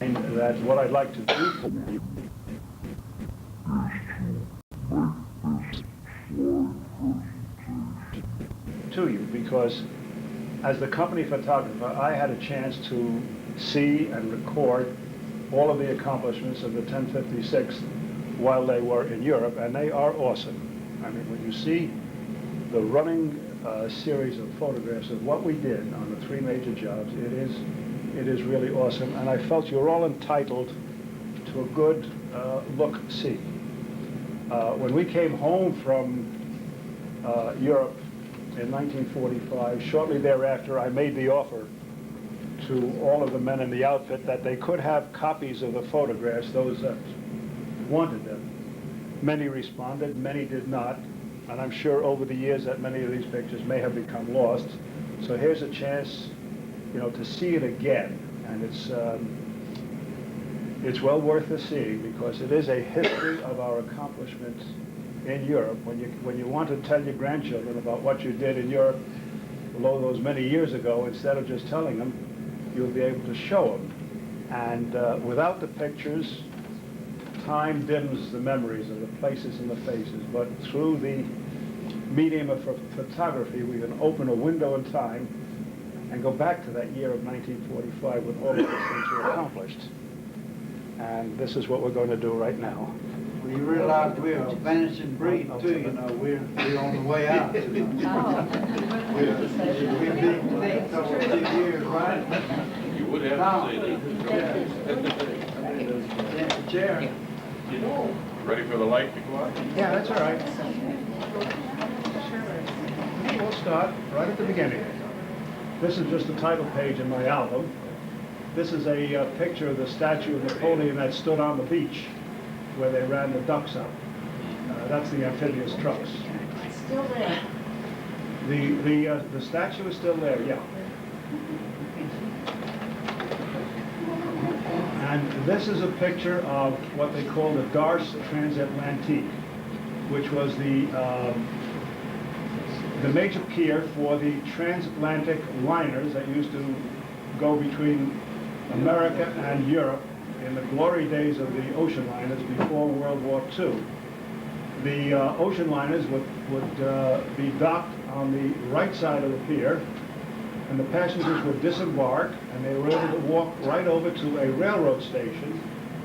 that what I'd like to do to you, because as the company photographer, I had a chance to see and record all of the accomplishments of the 1056 while they were in Europe, and they are awesome. I mean, when you see the running series of photographs of what we did on the three major jobs, it is really awesome, and I felt you're all entitled to a good look-see. When we came home from Europe in 1945, shortly thereafter, I made the offer to all of the men in the outfit that they could have copies of the photographs, those that wanted them. Many responded, many did not, and I'm sure over the years that many of these pictures may have become lost. So here's a chance, you know, to see it again, and it's well worth the seeing, because it is a history of our accomplishments in Europe. When you want to tell your grandchildren about what you did in Europe below those many years ago, instead of just telling them, you'll be able to show them. And without the pictures, time dims the memories of the places and the faces, but through the medium of photography, we can open a window in time and go back to that year of 1945 when all of these things were accomplished. And this is what we're going to do right now. Well, you realize we're a vanishing breed too, you know, we're on the way out. You know. We've been dead for 2 years, right? You would have to say that. Chair. Ready for the light to go out? Yeah, that's all right. We'll start right at the beginning. This is just the title page in my album. This is a picture of the statue of Napoleon that stood on the beach where they ran the ducks out. That's the amphibious trucks. It's still there. The statue is still there, yeah. And this is a picture of what they call the Dars Transatlantique, which was the major pier for the transatlantic liners that used to go between America and Europe in the glory days of the ocean liners before World War II. The ocean liners would be docked on the right side of the pier, and the passengers would disembark, and they were able to walk right over to a railroad station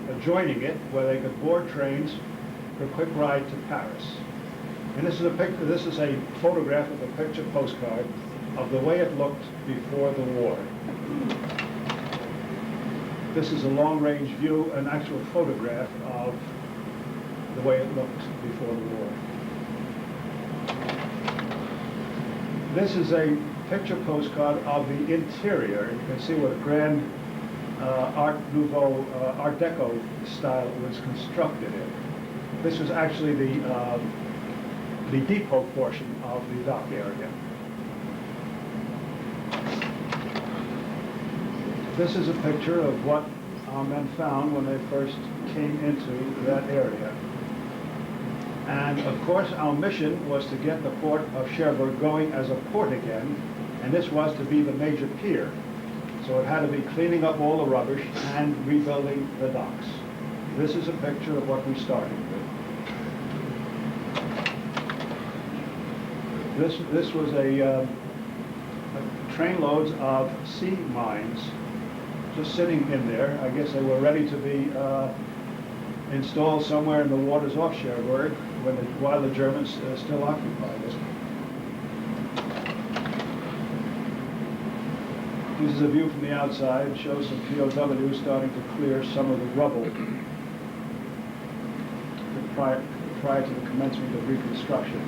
adjoining it, where they could board trains for a quick ride to Paris. And this is a photograph of a picture postcard of the way it looked before the war. This is a long-range view, an actual photograph of the way it looked before the war. This is a picture postcard of the interior. You can see what a grand Art Nouveau, Art Deco style was constructed in. This was actually the depot portion of the dock area. This is a picture of what our men found when they first came into that area. And of course, our mission was to get the port of Cherbourg going as a port again, and this was to be the major pier. So it had to be cleaning up all the rubbish and rebuilding the docks. This is a picture of what we started with. This was a train loads of sea mines just sitting in there. I guess they were ready to be installed somewhere in the waters off Cherbourg while the Germans still occupied it. This is a view from the outside. It shows some POWs starting to clear some of the rubble prior to the commencement of reconstruction.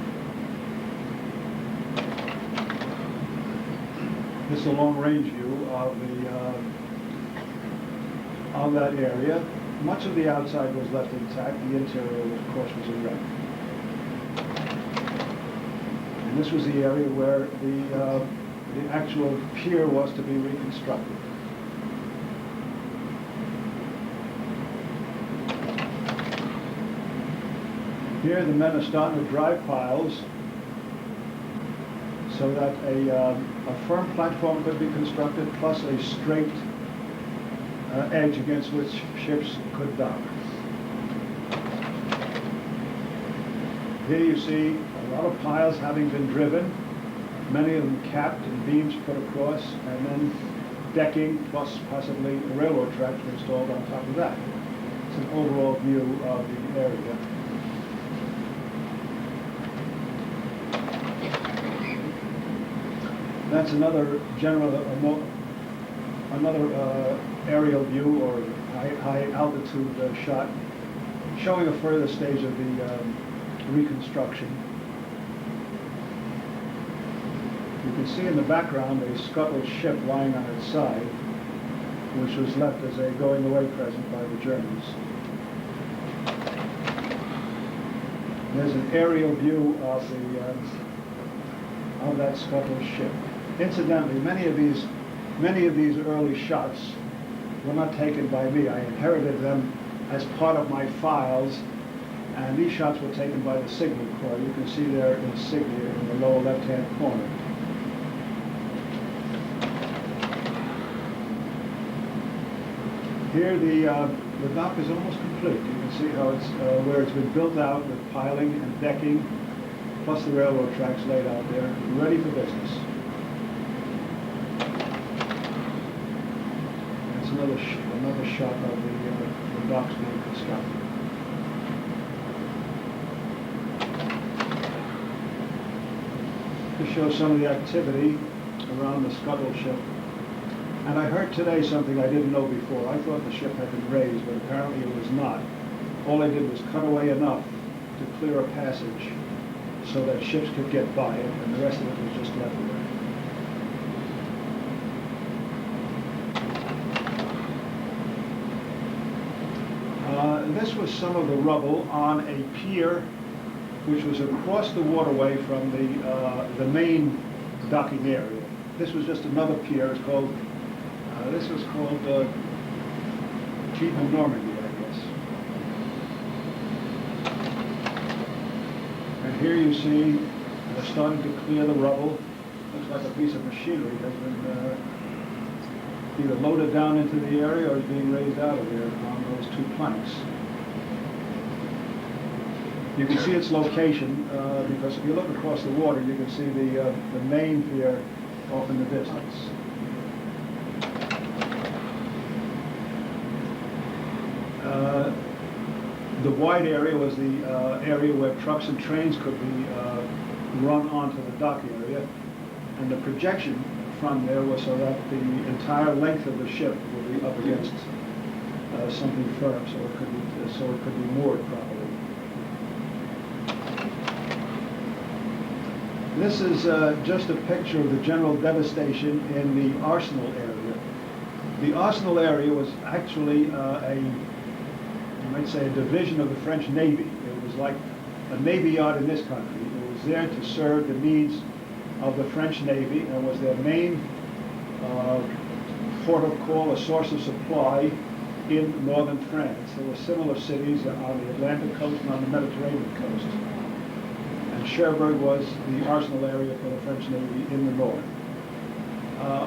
This is a long-range view of that area. Much of the outside was left intact. The interior, of course, was a wreck. And this was the area where the actual pier was to be reconstructed. Here, the men are starting to drive piles so that a firm platform could be constructed, plus a straight edge against which ships could dock. Here you see a lot of piles having been driven, many of them capped and beams put across, and then decking plus possibly railroad tracks were installed on top of that. It's an overall view of the area. That's another general, aerial view or high altitude shot showing a further stage of the reconstruction. You can see in the background a scuttled ship lying on its side, which was left as a going away present by the Germans. There's an aerial view of that scuttled ship. Incidentally, many of these early shots were not taken by me. I inherited them as part of my files, and these shots were taken by the Signal Corps. You can see their insignia in the lower left-hand corner. Here the dock is almost complete. You can see how it's where it's been built out with piling and decking, plus the railroad tracks laid out there, ready for business. That's another shot of the docks being constructed. To show some of the activity around the scuttle ship. And I heard today something I didn't know before. I thought the ship had been raised, but apparently it was not. All they did was cut away enough to clear a passage so that ships could get by it, and the rest of it was just left there. This was some of the rubble on a pier which was across the waterway from the main docking area. This was just another pier. It's called this was called Keaton Normandy, I guess. And here you see they're starting to clear the rubble. Looks like a piece of machinery has been either loaded down into the area or is being raised out of there on those two planks. You can see its location because if you look across the water, you can see the main pier off in the distance. The wide area was the area where trucks and trains could be run onto the dock area, and the projection from there was so that the entire length of the ship would be up against something firm, so it could be moored properly. This is just a picture of the general devastation in the Arsenal area. The Arsenal area was actually you might say, a division of the French Navy. It was like a Navy yard in this country. It was there to serve the needs of the French Navy and was their main port of call, a source of supply in northern France. There were similar cities on the Atlantic coast and on the Mediterranean coast. And Cherbourg was the arsenal area for the French Navy in the north.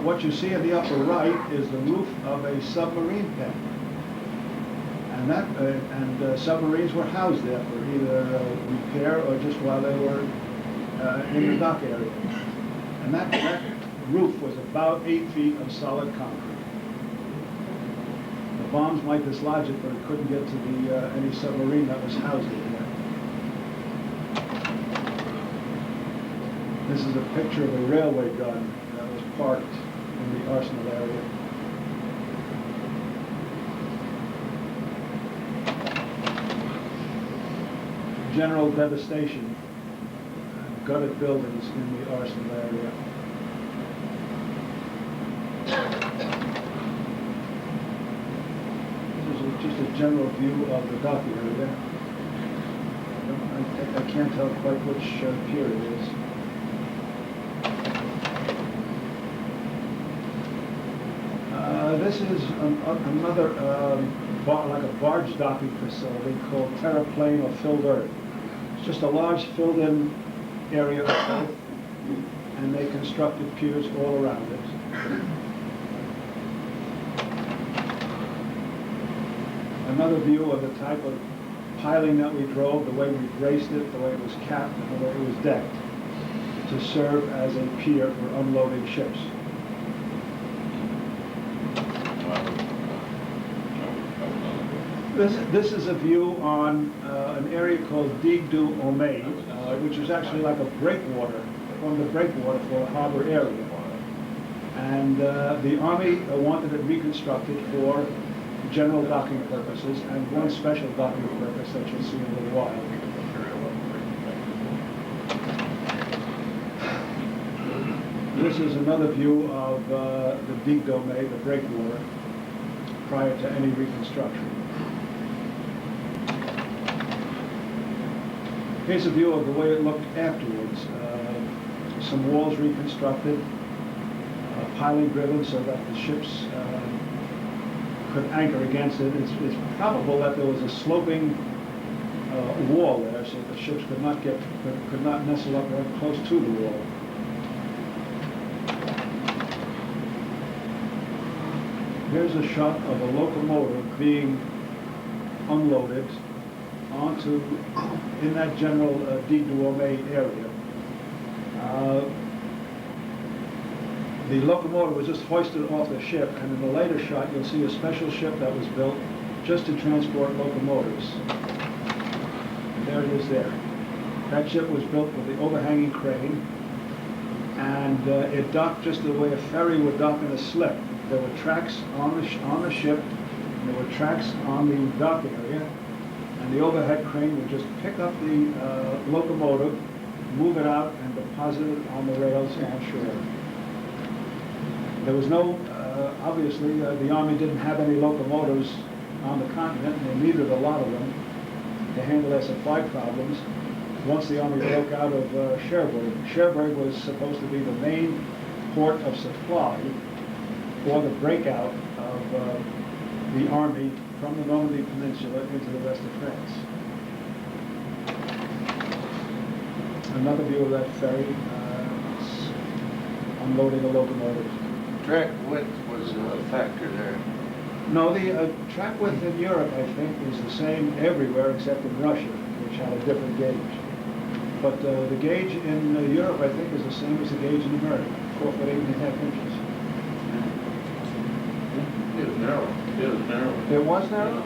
What you see in the upper right is the roof of a submarine pen. And submarines were housed there for either repair or just while they were in the dock area. And that roof was about 8 feet of solid concrete. The bombs might dislodge it, but it couldn't get to any submarine that was housed in there. This is a picture of a railway gun that was parked in the arsenal area. General devastation, gutted buildings in the arsenal area. This is just a general view of the dock area. I can't tell quite which pier it is. This is another like a barge docking facility called terraplane or filled earth. It's just a large filled-in area of earth, and they constructed piers all around it. Another view of the type of piling that we drove, the way we braced it, the way it was capped, and the way it was decked to serve as a pier for unloading ships. This is a view on an area called Digue du Homais, which is actually like a breakwater, one of the breakwater for a harbor area. And the Army wanted it reconstructed for general docking purposes and one special docking purpose that you'll see in a little while. This is another view of the Digue du Homais, the breakwater, prior to any reconstruction. Here's a view of the way it looked afterwards. Some walls reconstructed, piling driven so that the ships could anchor against it. It's probable that there was a sloping wall there so the ships could not nestle up right close to the wall. Here's a shot of a locomotive being unloaded in that general Digue du Homais area. The locomotive was just hoisted off the ship, and in the later shot you'll see a special ship that was built just to transport locomotives. And there it is there. That ship was built with the overhanging crane, and it docked just the way a ferry would dock in a slip. There were tracks on the ship, and there were tracks on the dock area, and the overhead crane would just pick up the locomotive, move it out, and deposit it on the rails on shore. There was no, obviously, the Army didn't have any locomotives on the continent, and they needed a lot of them to handle their supply problems. Once the Army broke out of Cherbourg, Cherbourg was supposed to be the main port of supply for the breakout of the Army from the Normandy Peninsula into the rest of France. Another view of that ferry unloading a locomotive. Track width was a factor there. No, the track width in Europe, I think, is the same everywhere except in Russia, which had a different gauge. But the gauge in Europe, I think, is the same as the gauge in America, 4 foot 8.5 inches. It was narrow. It was narrow. It was narrow?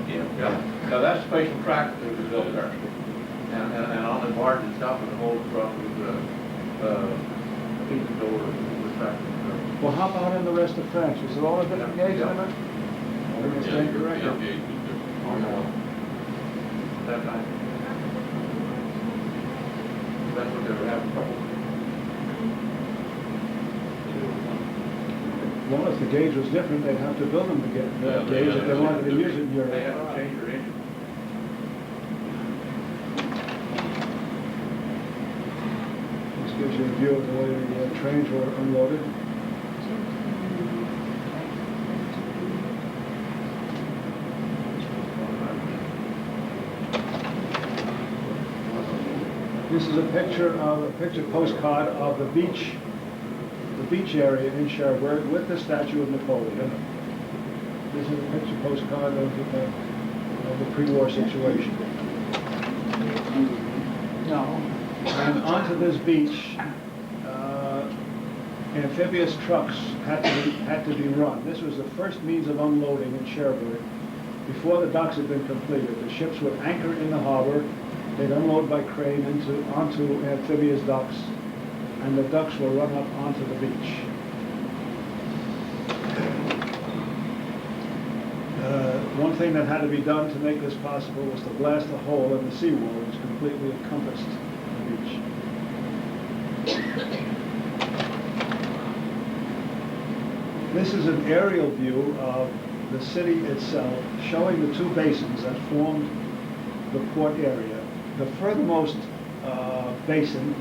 Yeah. Now that special track that was built there, and on the barge itself, and the whole truck was heated door was track. Well, how about in the rest of France? Was it all a different gauge limit? I think it's Yeah, correct. yeah, gauge was different. Oh, no. That time. That's what they were having trouble with. Well, if the gauge was different, they'd have to build them to get the gauge if they wanted to use it in Europe. They had to change their engine. This gives you a view of the way the trains were unloaded. This is a picture postcard of the beach area in Cherbourg with the statue of Napoleon. This is a picture postcard of the pre-war situation. No. And onto this beach, amphibious trucks had to be run. This was the first means of unloading in Cherbourg. Before the docks had been completed, the ships would anchor in the harbor. They'd unload by crane onto amphibious docks, and the ducks will run up onto the beach. One thing that had to be done to make this possible was to blast a hole in the seawall, which completely encompassed the beach. This is an aerial view of the city itself, showing the two basins that formed the port area. The furthermost basin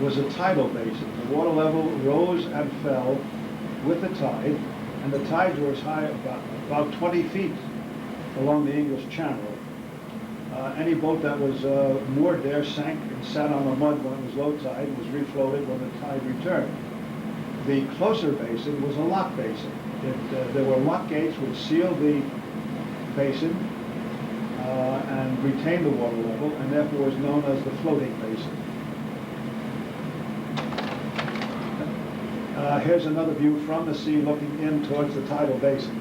was a tidal basin. The water level rose and fell with the tide, and the tides were as high about 20 feet along the English Channel. Any boat that was moored there sank and sat on the mud when it was low tide and was refloated when the tide returned. The closer basin was a lock basin. There were lock gates which sealed the basin and retained the water level, and therefore was known as the floating basin. Here's another view from the sea looking in towards the tidal basin.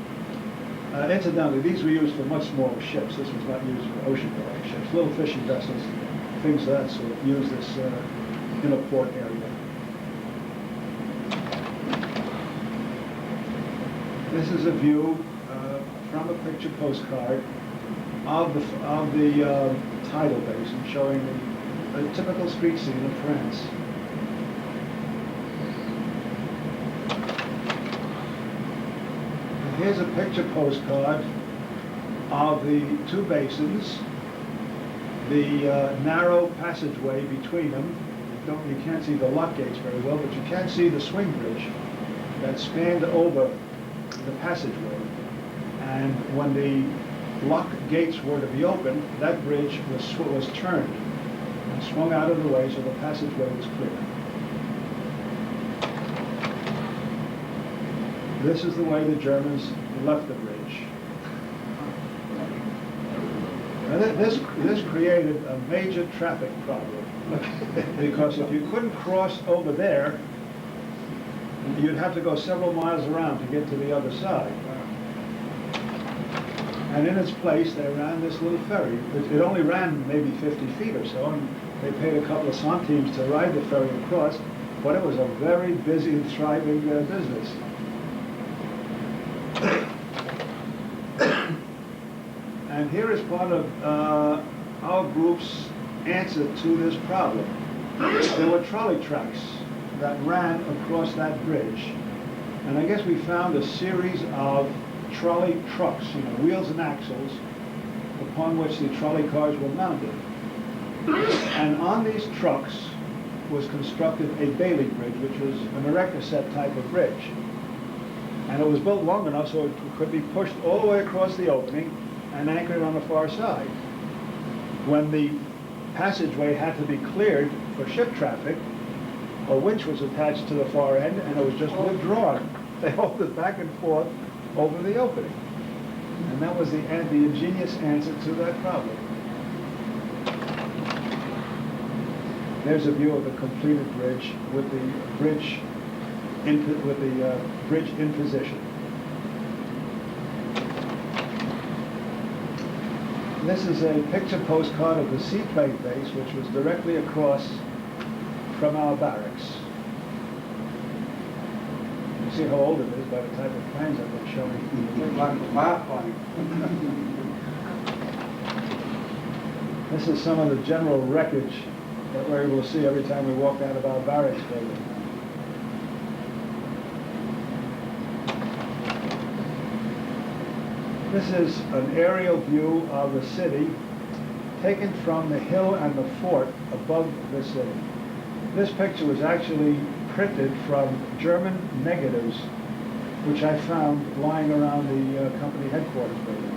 Incidentally, these were used for much smaller ships. This was not used for ocean-going ships. Little fishing vessels, things of that sort, use this in a port area. This is a view from a picture postcard of the tidal basin, showing a typical street scene of France. And here's a picture postcard of the two basins, the narrow passageway between them. You can't see the lock gates very well, but you can see the swing bridge that spanned over the passageway. And when the lock gates were to be opened, that bridge was turned and swung out of the way so the passageway was clear. This is the way the Germans left the bridge. Now this created a major traffic problem because if you couldn't cross over there, you'd have to go several miles around to get to the other side. And in its place, they ran this little ferry. It only ran maybe 50 feet or so, and they paid a couple of centimes to ride the ferry across, but it was a very busy and thriving business. And here is part of our group's answer to this problem. There were trolley tracks that ran across that bridge. And I guess we found a series of trolley trucks, wheels and axles, upon which the trolley cars were mounted. And on these trucks was constructed a Bailey bridge, which was an erector set type of bridge. And it was built long enough so it could be pushed all the way across the opening and anchored on the far side. When the passageway had to be cleared for ship traffic, a winch was attached to the far end and it was just withdrawn. They hauled it back and forth over the opening. And that was the ingenious answer to that problem. There's a view of the completed bridge with the bridge in position. This is a picture postcard of the seaplane base, which was directly across from our barracks. You see how old it is by the type of plans I've been showing. Looks like a biplane. This is some of the general wreckage that we're able to see every time we walk out of our barracks building. This is an aerial view of the city taken from the hill and the fort above the city. This picture was actually printed from German negatives, which I found lying around the company headquarters building.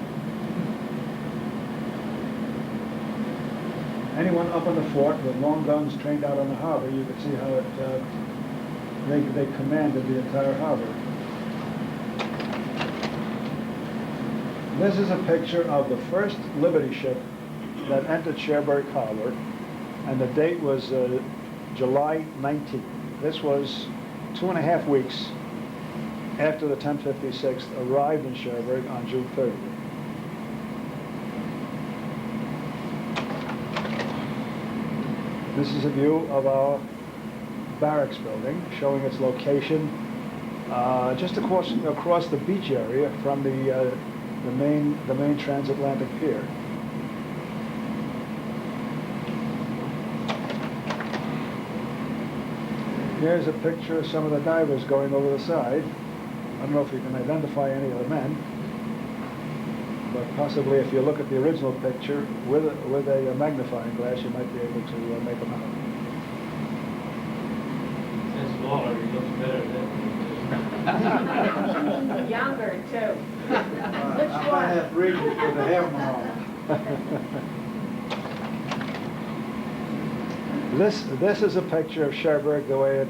Anyone up on the fort with long guns trained out on the harbor, you could see how they commanded the entire harbor. This is a picture of the first Liberty ship that entered Cherbourg Harbor, and the date was July 19th. This was 2.5 weeks after the 1056 arrived in Cherbourg on June 30th. This is a view of our barracks building, showing its location just across the beach area from the main transatlantic pier. Here's a picture of some of the divers going over the side. I don't know if you can identify any of the men, but possibly if you look at the original picture with a magnifying glass, you might be able to make them out. Since smaller, he looks better than Younger, too. I Which might one? have reasons for the helmet on. This is a picture of Cherbourg the way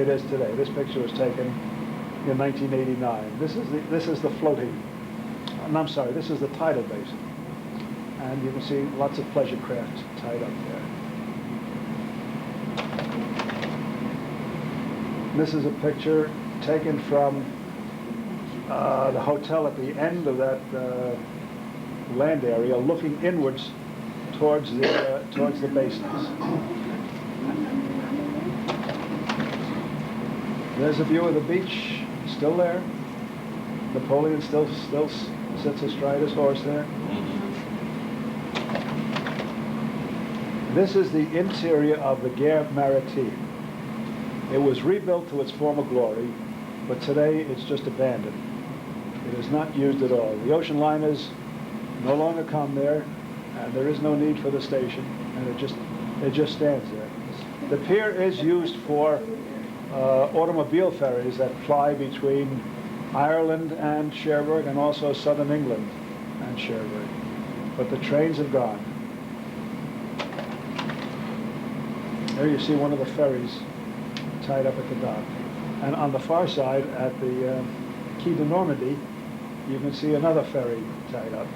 it is today. This picture was taken in 1989. This is the floating and I'm sorry, this is the tidal basin. And you can see lots of pleasure crafts tied up there. This is a picture taken from the hotel at the end of that land area, looking inwards towards the basins. There's a view of the beach, still there. Napoleon still sits astride his horse there. This is the interior of the Gare Maritime. It was rebuilt to its former glory, but today it's just abandoned. It is not used at all. The ocean liners no longer come there, and there is no need for the station, and it just stands there. The pier is used for automobile ferries that ply between Ireland and Cherbourg, and also southern England and Cherbourg. But the trains have gone. There you see one of the ferries tied up at the dock. And on the far side, at the Quai de Normandy, you can see another ferry tied up.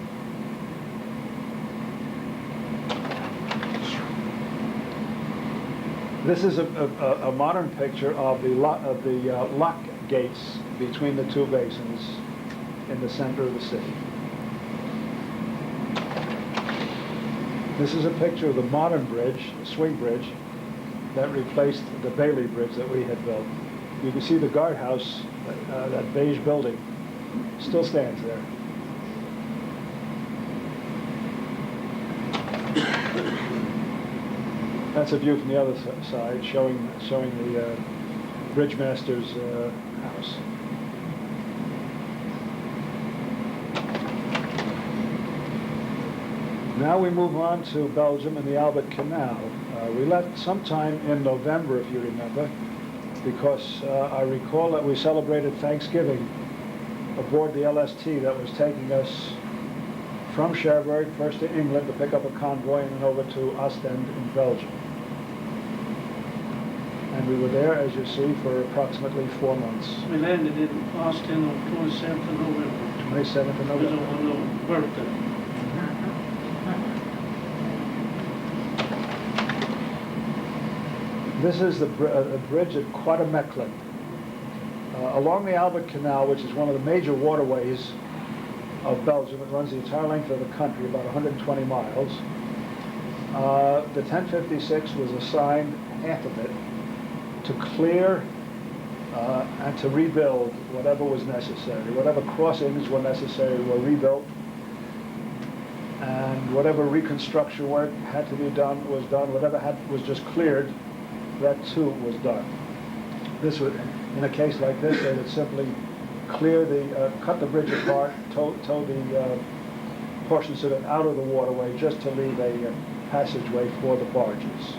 This is a modern picture of the lock gates between the two basins in the center of the city. This is a picture of the modern bridge, the swing bridge, that replaced the Bailey Bridge that we had built. You can see the guardhouse, that beige building, still stands there. That's a view from the other side, showing the bridge master's house. Now we move on to Belgium and the Albert Canal. We left sometime in November, if you remember, because I recall that we celebrated Thanksgiving aboard the LST that was taking us from Cherbourg, first to England to pick up a convoy, and then over to Ostend in Belgium. And we were there, as you see, for approximately 4 months. We landed in Austin on 27th of November. 27th of It was November. on my birthday. This is the bridge at Quatemechlin. Along the Albert Canal, which is one of the major waterways of Belgium, it runs the entire length of the country, about 120 miles. The 1056 was assigned half of it to clear and to rebuild whatever was necessary. Whatever crossings were necessary were rebuilt, and whatever reconstruction work had to be done was done. Whatever was just cleared, that too was done. This would, in a case like this, they would simply clear cut the bridge apart, tow the portions of it out of the waterway just to leave a passageway for the barges.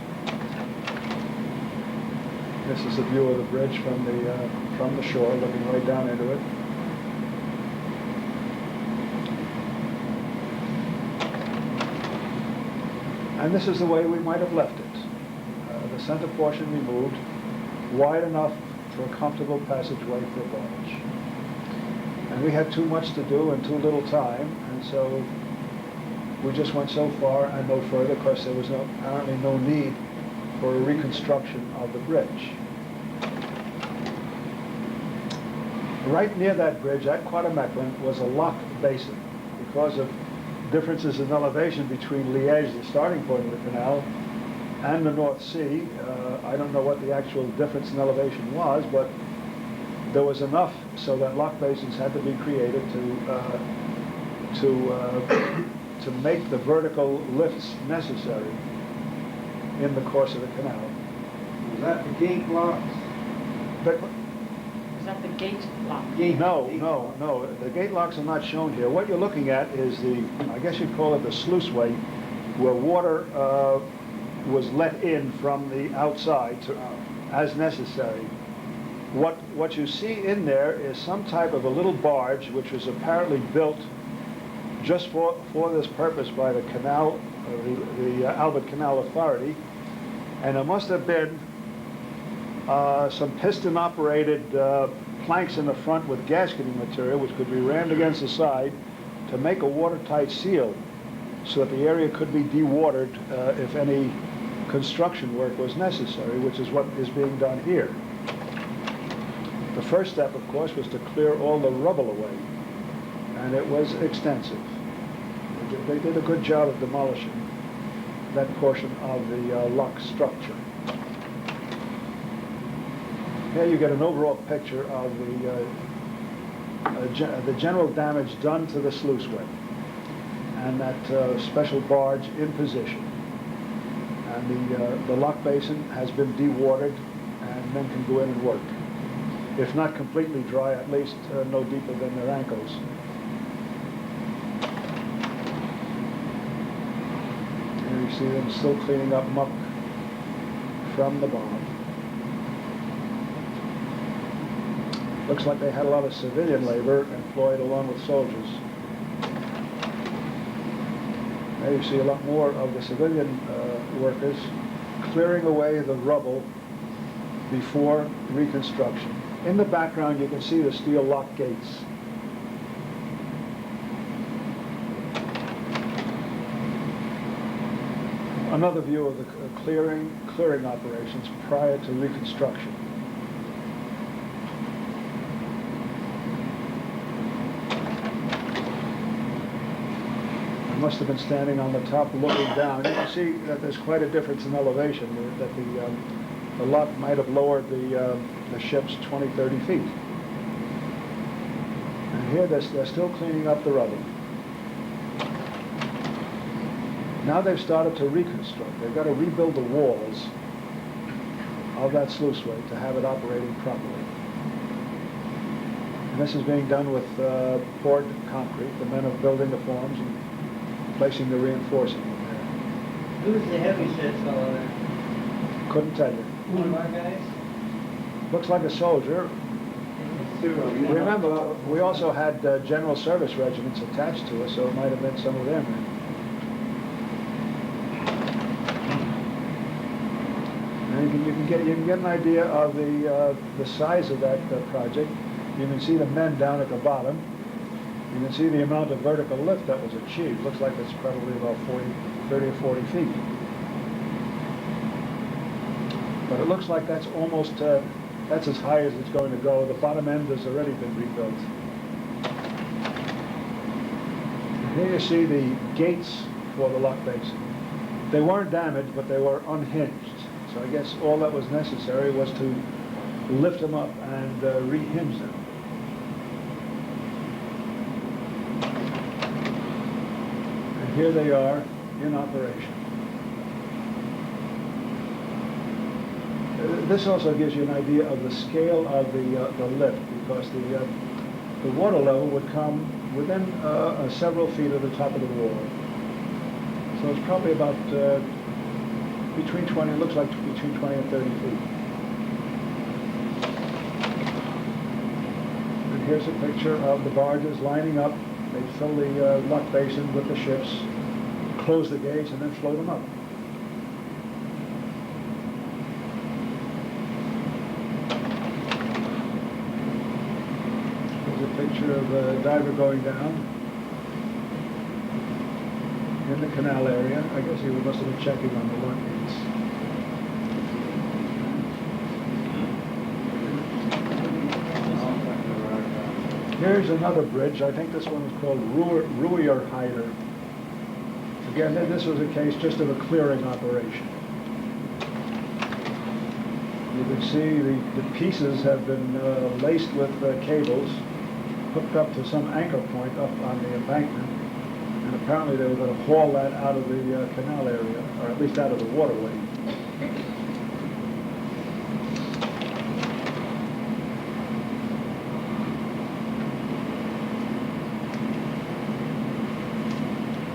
This is a view of the bridge from the shore, looking right down into it. And this is the way we might have left it. The center portion removed, wide enough for a comfortable passageway for a barge. And we had too much to do and too little time, and so we just went so far and no further, because there was apparently no need for a reconstruction of the bridge. Right near that bridge at Quatemechlin was a lock basin because of differences in elevation between Liège, the starting point of the canal, and the North Sea. I don't know what the actual difference in elevation was, but there was enough so that lock basins had to be created to make the vertical lifts necessary in the course of the canal. Was that the gate locks? But, Is that the gate lock? no. The gate locks are not shown here. What you're looking at is I guess you'd call it the sluiceway, where water was let in from the outside as necessary. What you see in there is some type of a little barge which was apparently built just for this purpose by the canal, the Albert Canal Authority, and there must have been some piston-operated planks in the front with gasketing material which could be rammed against the side to make a watertight seal so that the area could be dewatered if any construction work was necessary, which is what is being done here. The first step, of course, was to clear all the rubble away, and it was extensive. They did a good job of demolishing that portion of the lock structure. Here you get an overall picture of the general damage done to the sluiceway and that special barge in position. And the lock basin has been dewatered and men can go in and work. If not completely dry, at least no deeper than their ankles. Here you see them still cleaning up muck from the bomb. Looks like they had a lot of civilian labor employed along with soldiers. There you see a lot more of the civilian workers clearing away the rubble before reconstruction. In the background you can see the steel lock gates. Another view of the clearing operations prior to reconstruction. I must have been standing on the top looking down. You can see that there's quite a difference in elevation, that the lot might have lowered the ships 20, 30 feet. And here they're still cleaning up the rubble. Now they've started to reconstruct. They've got to rebuild the walls of that sluiceway to have it operating properly. And this is being done with poured concrete. The men are building the forms and placing the reinforcing in there. Who's the heavy set fellow there? Couldn't tell you. One of our guys? Looks like a soldier. Remember, we also had general service regiments attached to us, so it might have been some of them. And you can get an idea of the size of that project. You can see the men down at the bottom. You can see the amount of vertical lift that was achieved. Looks like it's probably about 30 or 40 feet. But it looks like that's almost, that's as high as it's going to go. The bottom end has already been rebuilt. And here you see the gates for the lock basin. They weren't damaged, but they were unhinged. So I guess all that was necessary was to lift them up and rehinge them. And here they are in operation. This also gives you an idea of the scale of the lift, because the water level would come within several feet of the top of the wall. So it's probably about between 20, it looks like between 20 and 30 feet. And here's a picture of the barges lining up. They fill the lock basin with the ships, close the gates, and then float them up. Here's a picture of a diver going down in the canal area. I guess he must have been checking on the lock gates. Here's another bridge. I think this one is called Ruierheider. Again, this was a case just of a clearing operation. You can see the pieces have been laced with cables, hooked up to some anchor point up on the embankment. And apparently they were going to haul that out of the canal area, or at least out of the waterway.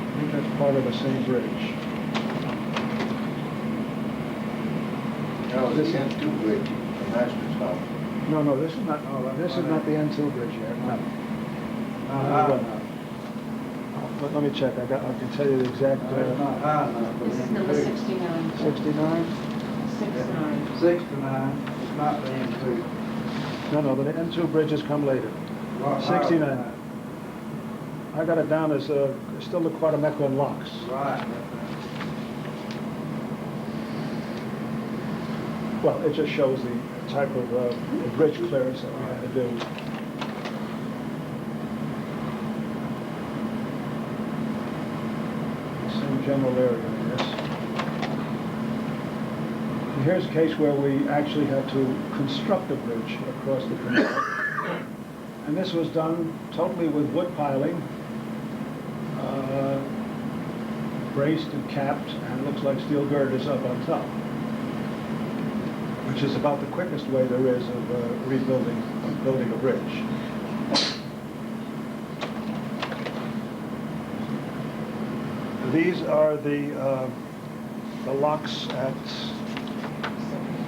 I think that's part of the same bridge. No, this is two bridge, the master's house. No, this is not. Oh, this is not the N2 bridge yet. No. Let me check. I can tell you the exact. This is number 69. 69. 69. 69, it's not the N2. No, the N2 bridges come later. 69. I got it down as still the Quatemequin locks. Right. Well, it just shows the type of bridge clearance that we had to do. Same general area, I guess. And here's a case where we actually had to construct a bridge across the canal. And this was done totally with wood piling, braced and capped, and it looks like steel girders up on top, which is about the quickest way there is of building a bridge. These are the locks at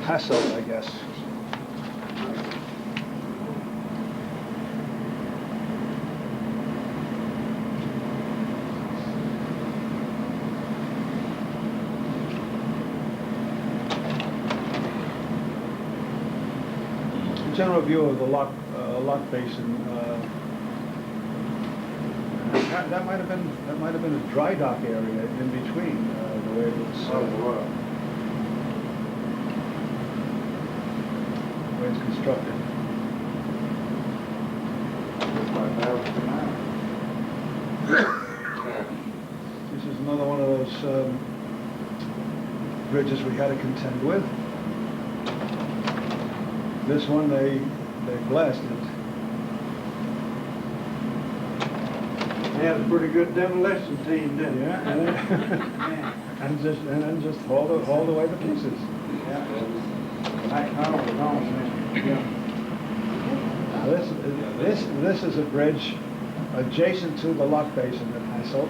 Hasselt, I guess. General view of the lock basin. That might have been a dry dock area in between the way it was. The way it's constructed. This is another one of those bridges we had to contend with. This one they blasted. They had a pretty good demolition team, didn't they? Yeah, and then just haul away the pieces. Yeah. Like Carl was on, Yeah. Now this is a bridge adjacent to the lock basin at Hasselt,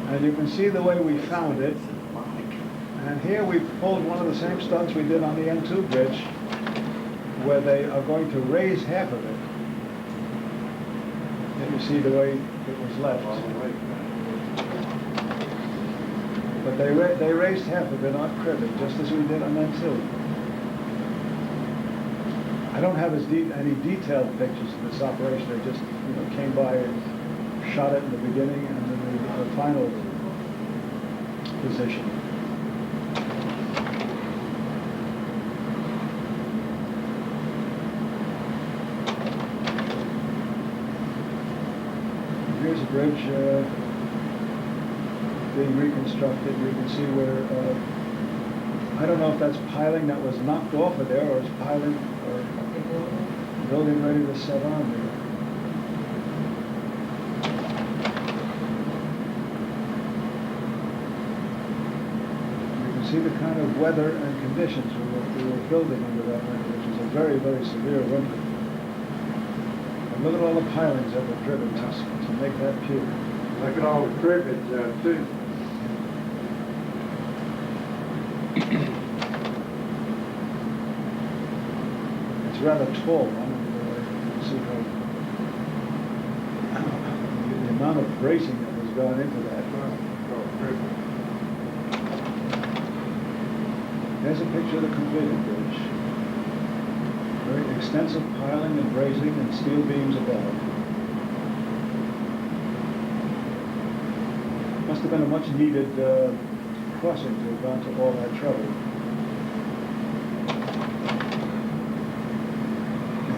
and you can see the way we found it. And here we pulled one of the same stunts we did on the N2 bridge, where they are going to raise half of it. And you see the way it was left. But they raised half of it on cribbing, just as we did on N2. I don't have any detailed pictures of this operation. I just came by and shot it in the beginning and then the final position. Here's a bridge being reconstructed. You can see where, I don't know if that's piling that was knocked off of there or it's piling or building ready to set on there. You can see the kind of weather and conditions we were building under that winter, which was a very, very severe winter. And look at all the pilings that were driven to make that pier. Look at all the cribbage too. It's rather tall, huh? You can see how the amount of bracing that was going into that. There's a picture of the completed bridge. Very extensive piling and bracing and steel beams above. Must have been a much needed crossing to have gone to all that trouble.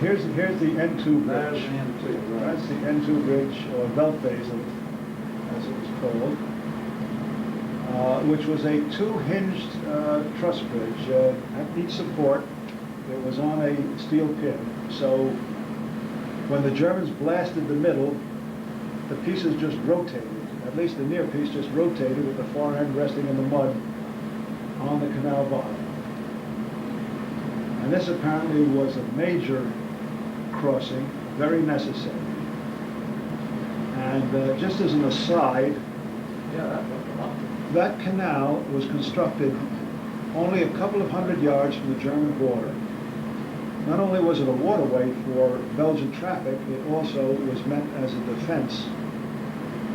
Here's the N2 bridge. That's the N2 bridge, or belt basin, as it was called, which was a two-hinged truss bridge. At each support, it was on a steel pin. So when the Germans blasted the middle, the pieces just rotated. At least the near piece just rotated with the far end resting in the mud on the canal bottom. And this apparently was a major crossing, very necessary. And just as an aside, that canal was constructed only a couple of hundred yards from the German border. Not only was it a waterway for Belgian traffic, it also was meant as a defense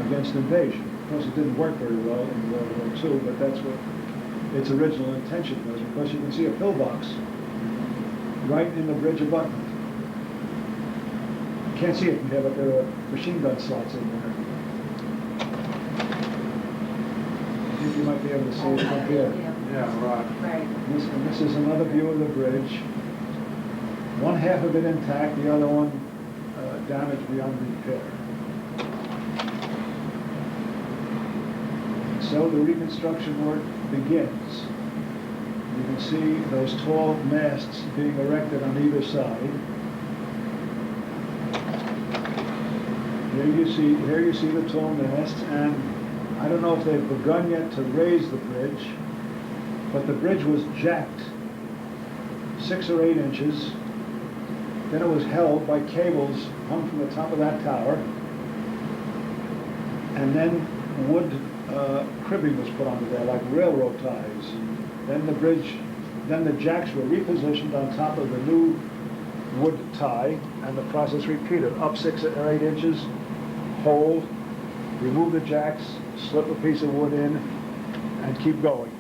against invasion. Of course, it didn't work very well in World War II, but that's what its original intention was, because you can see a pillbox right in the bridge abutment. can't see it from here, but there are machine gun slots in there. I think you might be able to see it from here. Yeah, right. Right. And this is another view of the bridge. One half of it intact, the other one damaged beyond repair. So the reconstruction work begins. You can see those tall masts being erected on either side. Here you see the tall masts, and I don't know if they've begun yet to raise the bridge, but the bridge was jacked 6 or 8 inches. Then it was held by cables hung from the top of that tower, and then wood cribbing was put onto there, like railroad ties. Then the jacks were repositioned on top of the new wood tie, and the process repeated. Up 6 or 8 inches, hold, remove the jacks, slip a piece of wood in, and keep going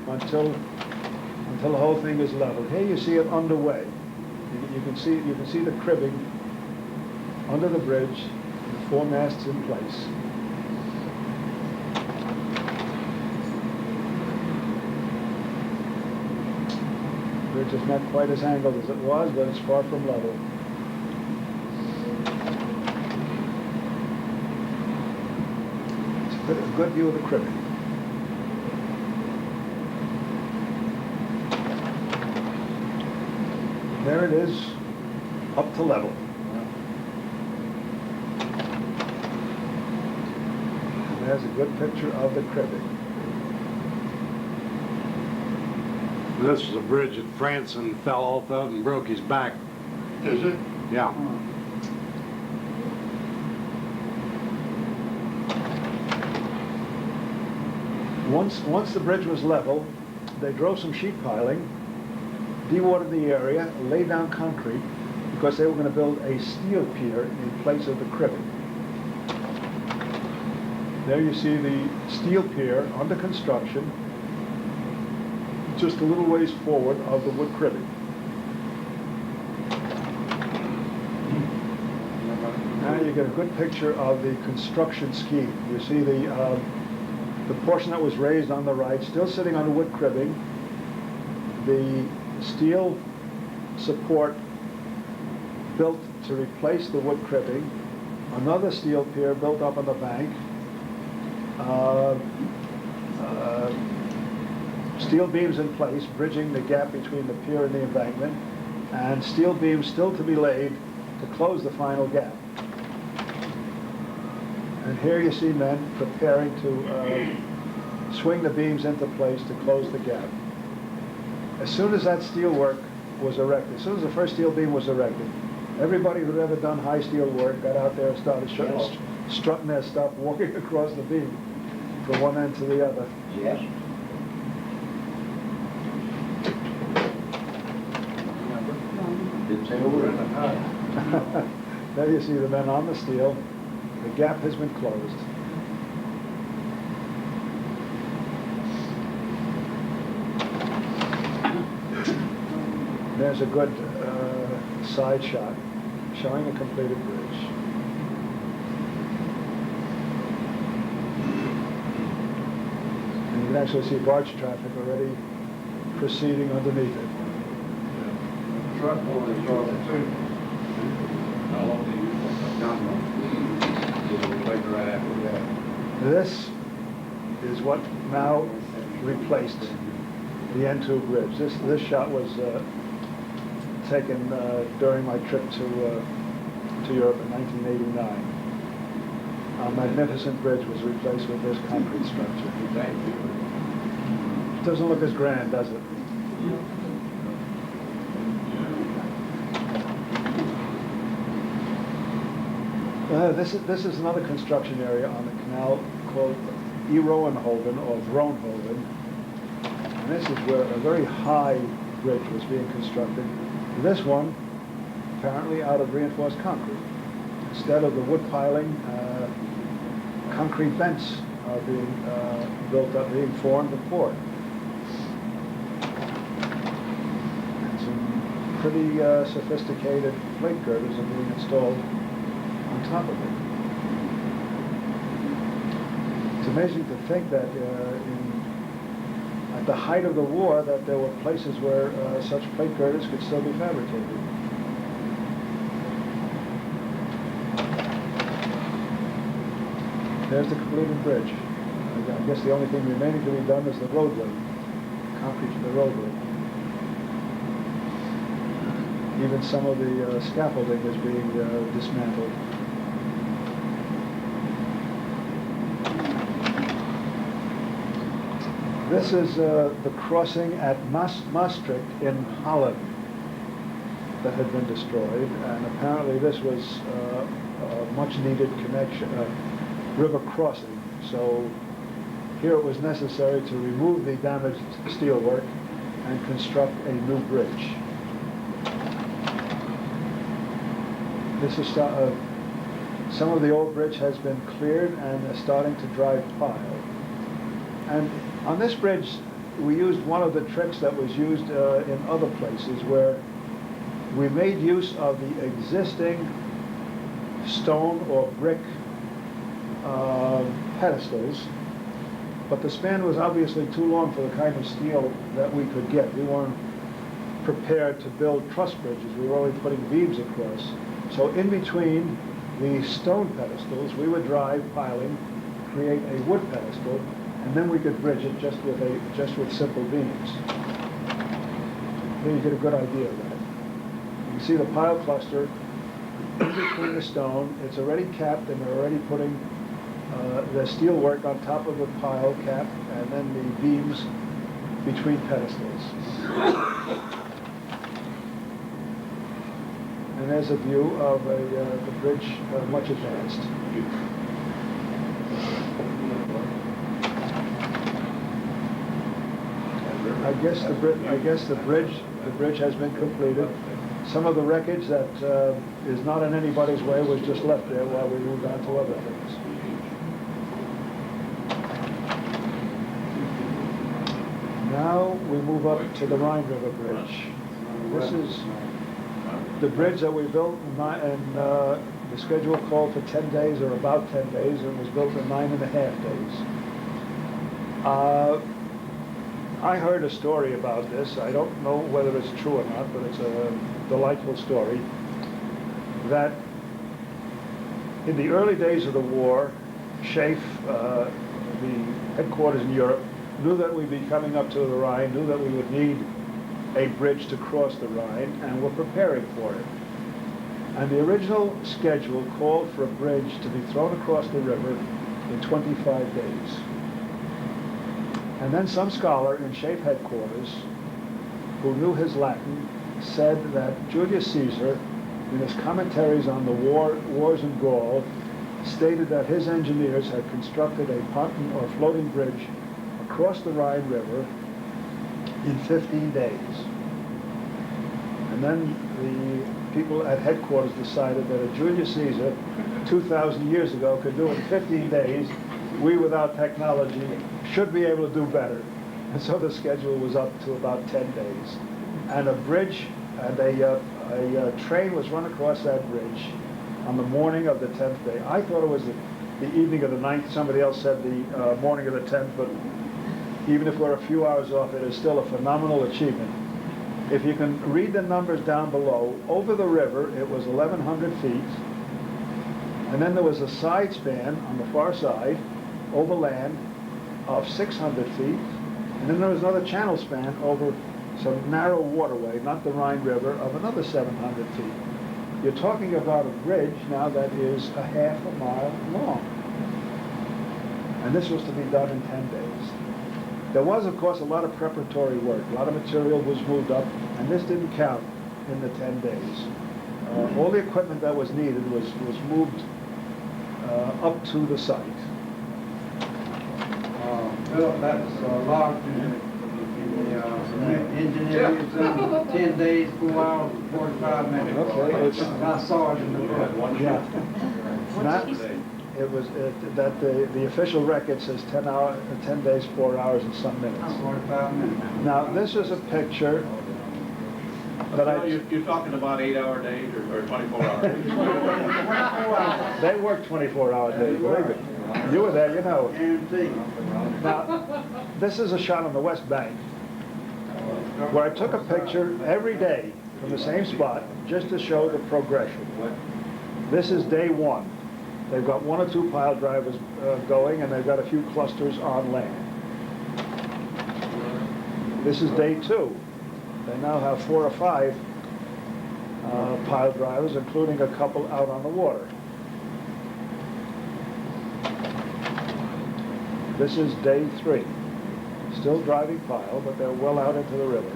until the whole thing is leveled. Here you see it underway. You can see the cribbing under the bridge, the 4 masts in place. The bridge is not quite as angled as it was, but it's far from level. It's a good view of the cribbing. There it is, up to level. And there's a good picture of the cribbing. This is a bridge that Franson fell off of and broke his back. Is it? Yeah. Once the bridge was level, they drove some sheet piling, dewatered the area, laid down concrete, because they were going to build a steel pier in place of the cribbing. There you see the steel pier under construction, just a little ways forward of the wood cribbing. Now you get a good picture of the construction scheme. You see the portion that was raised on the right, still sitting on the wood cribbing, the steel support built to replace the wood cribbing, another steel pier built up on the bank, steel beams in place, bridging the gap between the pier and the embankment, and steel beams still to be laid to close the final gap. And here you see men preparing to swing the beams into place to close the gap. As soon as that steel work was erected, as soon as the first steel beam was erected, everybody who'd ever done high steel work got out there and started strutting their stuff, walking across the beam from one end to the other. Yes. Didn't say a word. There you see the men on the steel. The gap has been closed. There's a good side shot showing a completed bridge. And you can actually see barge traffic already proceeding underneath it. Truck will across it too. How long do you right after that? This is what now replaced the N2 bridge. This shot was taken during my trip to Europe in 1989. A magnificent bridge was replaced with this concrete structure. It doesn't look as grand, does it? This is another construction area on the canal called Eroenhoven or Vroonhoven. And this is where a very high bridge was being constructed. This one, apparently out of reinforced concrete. Instead of the wood piling, concrete vents are being built up, being formed and poured. And some pretty sophisticated plate girders are being installed top of it. It's amazing to think that at the height of the war that there were places where such plate girders could still be fabricated. There's the completed bridge. I guess the only thing remaining to be done is the roadway, concrete to the roadway. Even some of the scaffolding is being dismantled. This is the crossing at Maastricht in Holland that had been destroyed, and apparently this was a much needed connection, river crossing. So here it was necessary to remove the damaged steelwork and construct a new bridge. This is some of the old bridge has been cleared and is starting to dry pile. And on this bridge, we used one of the tricks that was used in other places, where we made use of the existing stone or brick pedestals, but the span was obviously too long for the kind of steel that we could get. We weren't prepared to build truss bridges. We were only putting beams across. So in between the stone pedestals, we would drive piling, create a wood pedestal, and then we could bridge it just with simple beams. There you get a good idea of that. You can see the pile cluster in between the stone. It's already capped, and they're already putting the steel work on top of the pile cap, and then the beams between pedestals. And there's a view of the bridge much advanced. I guess the bridge has been completed. Some of the wreckage that is not in anybody's way was just left there while we moved on to other things. Now we move up to the Rhine River Bridge. This is the bridge that we built, and the schedule called for 10 days, or about 10 days, and was built in 9.5 days. I heard a story about this. I don't know whether it's true or not, but it's a delightful story, that in the early days of the war, Schaeff, the headquarters in Europe, knew that we'd be coming up to the Rhine, knew that we would need a bridge to cross the Rhine, and were preparing for it. And the original schedule called for a bridge to be thrown across the river in 25 days. And then some scholar in Schaeff headquarters, who knew his Latin, said that Julius Caesar, in his commentaries on the wars in Gaul, stated that his engineers had constructed a ponton or floating bridge across the Rhine River in 15 days. And then the people at headquarters decided that if Julius Caesar, 2,000 years ago, could do it in 15 days, we without technology should be able to do better. And so the schedule was up to about 10 days. And a bridge and a train was run across that bridge on the morning of the 10th day. I thought it was the evening of the 9th. Somebody else said the morning of the 10th, but even if we're a few hours off, it is still a phenomenal achievement. If you can read the numbers down below, over the river it was 1,100 feet, and then there was a side span on the far side, over land, of 600 feet, and then there was another channel span over some narrow waterway, not the Rhine River, of another 700 feet. You're talking about a bridge now that is a half a mile long. And this was to be done in 10 days. There was, of course, a lot of preparatory work. A lot of material was moved up, and this didn't count in the 10 days. All the equipment that was needed was moved up to the site. Philip, that's locked in the engineering, 10 days, 4 hours, 45 minutes. Okay, I saw it in the book. Yeah. Not, it was that the official record says 10 days, 4 hours, and some minutes. 45 minutes. Now, this is a picture But So you're talking about 8-hour days or 24-hour days? 24 hours, They work 24-hour days, believe it. You were there, you know. guaranteed. Now, this is a shot on the west bank where I took a picture every day from the same spot just to show the progression. This is day one. They've got 1 or 2 pile drivers going, and they've got a few clusters on land. This is day 2. They now have 4 or 5 pile drivers, including a couple out on the water. This is day 3. Still driving pile, but they're well out into the river.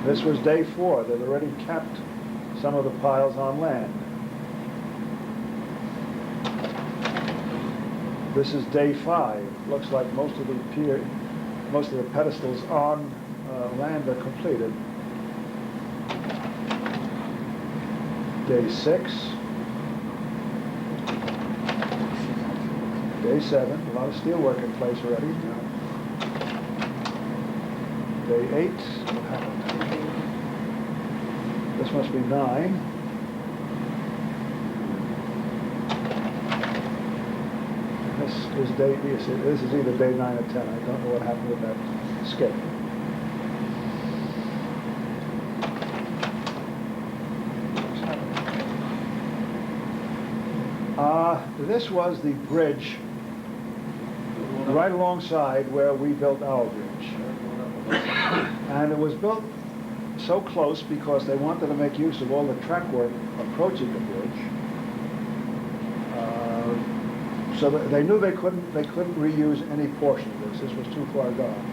This was day 4. They've already capped some of the piles on land. This is day 5. Looks like most of the pedestals on land are completed. Day 6. Day 7. A lot of steel work in place already. Day 8. What happened? This must be 9. This is this is either day 9 or 10. I don't know what happened with that schedule. This was the bridge right alongside where we built our bridge. And it was built so close because they wanted to make use of all the track work approaching the bridge. So that they knew they couldn't reuse any portion of this. This was too far gone.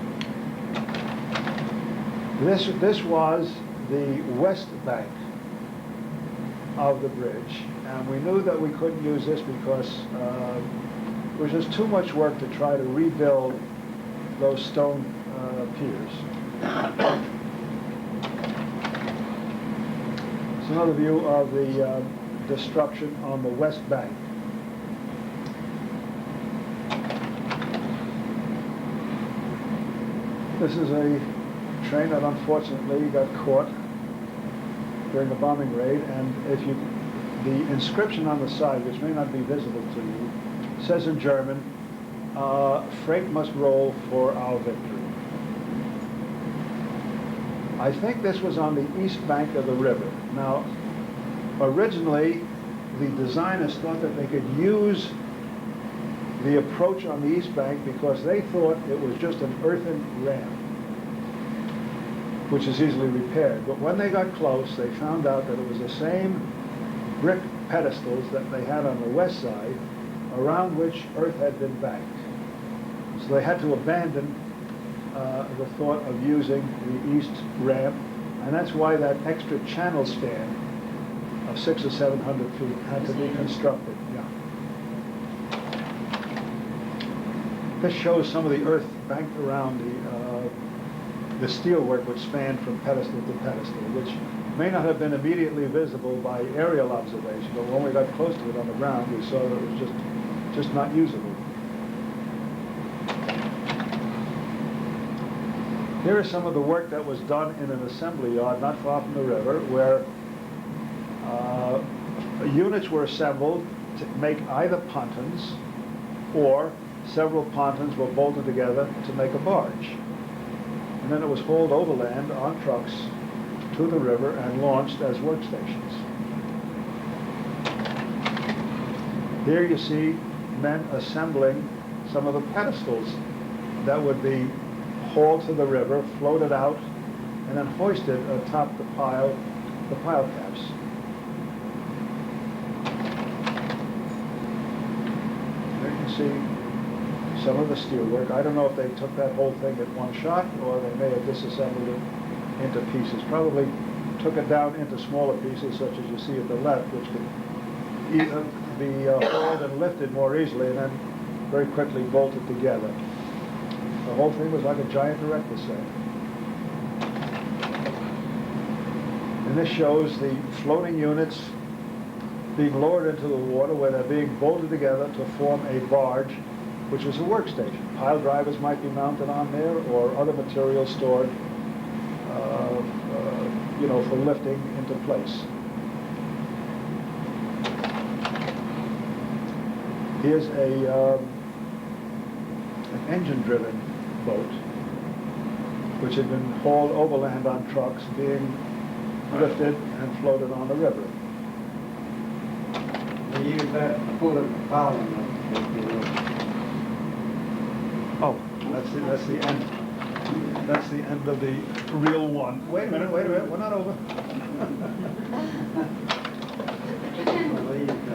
This was the west bank of the bridge, and we knew that we couldn't use this because it was just too much work to try to rebuild those stone piers. It's another view of the destruction on the west bank. This is a train that unfortunately got caught during the bombing raid, and the inscription on the side, which may not be visible to you, says in German, "Freight must roll for our victory." I think this was on the east bank of the river. Now, originally, the designers thought that they could use the approach on the east bank because they thought it was just an earthen ramp, which is easily repaired. But when they got close, they found out that it was the same brick pedestals that they had on the west side, around which earth had been banked. So they had to abandon the thought of using the east ramp, and that's why that extra channel span of 600 or 700 feet had to be constructed. Yeah. This shows some of the earth banked around the steelwork which spanned from pedestal to pedestal, which may not have been immediately visible by aerial observation, but when we got close to it on the ground, we saw that it was just not usable. Here is some of the work that was done in an assembly yard not far from the river, where units were assembled to make either pontons, or several pontons were bolted together to make a barge. And then it was hauled overland on trucks to the river and launched as workstations. Here you see men assembling some of the pedestals that would be hauled to the river, floated out, and then hoisted atop the pile caps. There you can see some of the steel work. I don't know if they took that whole thing at one shot, or they may have disassembled it into pieces. Probably took it down into smaller pieces, such as you see at the left, which could either be hauled and lifted more easily, and then very quickly bolted together. The whole thing was like a giant erector set. And this shows the floating units being lowered into the water, where they're being bolted together to form a barge which is a workstation. Pile drivers might be mounted on there, or other materials stored, for lifting into place. Here's an engine-driven boat, which had been hauled overland on trucks, being lifted and floated on the river. They use that to pull it piling up. Oh, that's the end. That's the end of the real one. Wait a minute, we're not over.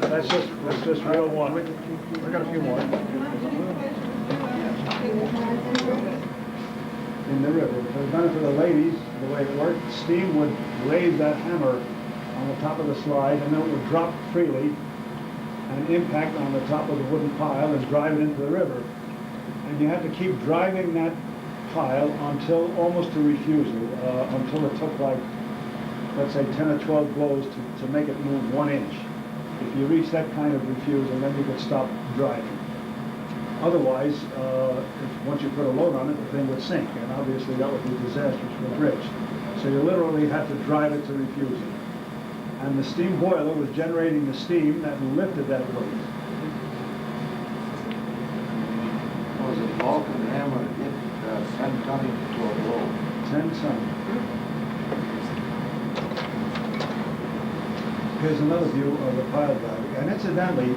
That's just real one. We got a few more. In the river. For the benefit of the ladies, the way it worked, steam would raise that hammer on the top of the slide, and then it would drop freely and impact on the top of the wooden pile and drive it into the river. And you had to keep driving that pile until almost to refusal, until it took like, let's say 10 or 12 blows to make it move 1 inch. If you reach that kind of refusal, then you could stop driving. Otherwise, once you put a load on it, the thing would sink, and obviously that would be disastrous for a bridge. So you literally had to drive it to refusal. And the steam boiler was generating the steam that lifted that weight. Was it Vulcan hammer that hit 10 tonnage to a blow? 10 ton. Here's another view of the pile driver. And incidentally,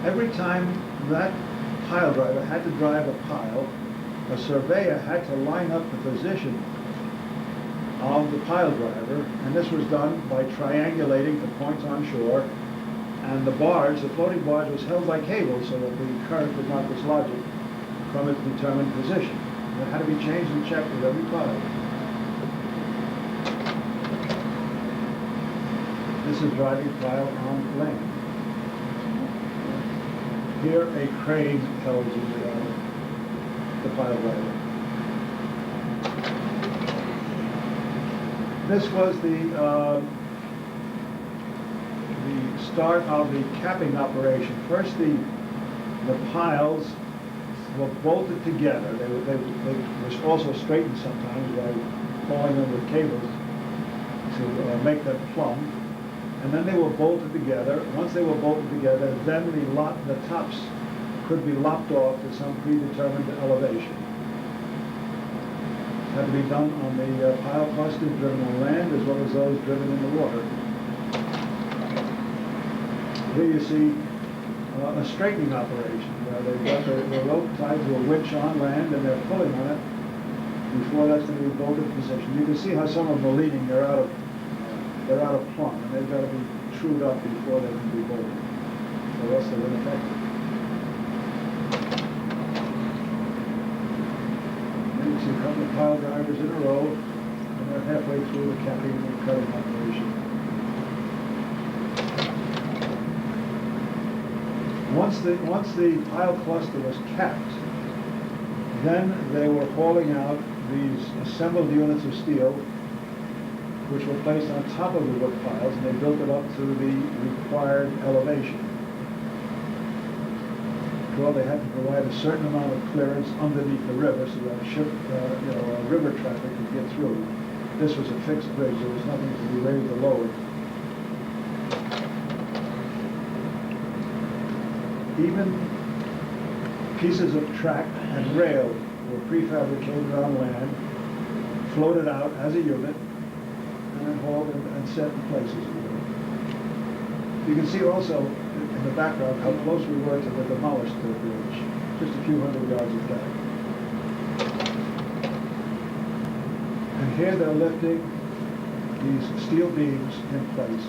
every time that pile driver had to drive a pile, a surveyor had to line up the position of the pile driver, and this was done by triangulating the points on shore, and the barge, the floating barge, was held by cables so that the current would not dislodge it from its determined position. And it had to be changed and checked with every pile. This is driving pile on land. Here, a crane held the pile driver. This was the start of the capping operation. First, the piles were bolted together. They were also straightened sometimes by hauling them with cables to make them plumb. And then they were bolted together. Once they were bolted together, then the tops could be lopped off to some predetermined elevation. It had to be done on the pile clusters driven on land as well as those driven in the water. Here you see a straightening operation where they've got the rope tied to a winch on land and they're pulling on it before that's going to be bolted position. You can see how some of them are leaning. They're out of plumb, and they've got to be trued up before they can be bolted, or else they're ineffective. And you see a couple of pile drivers in a row, and they're halfway through the capping and cutting operation. Once the pile cluster was capped, then they were hauling out these assembled units of steel, which were placed on top of the wood piles, and they built it up to the required elevation. Well, they had to provide a certain amount of clearance underneath the river so that river traffic could get through. This was a fixed bridge. There was nothing to be raised or lowered. Even pieces of track and rail were prefabricated on land, floated out as a unit, and then hauled and set in places. You can see also in the background how close we were to the demolished bridge, just a few hundred yards of back. And here they're lifting these steel beams in place.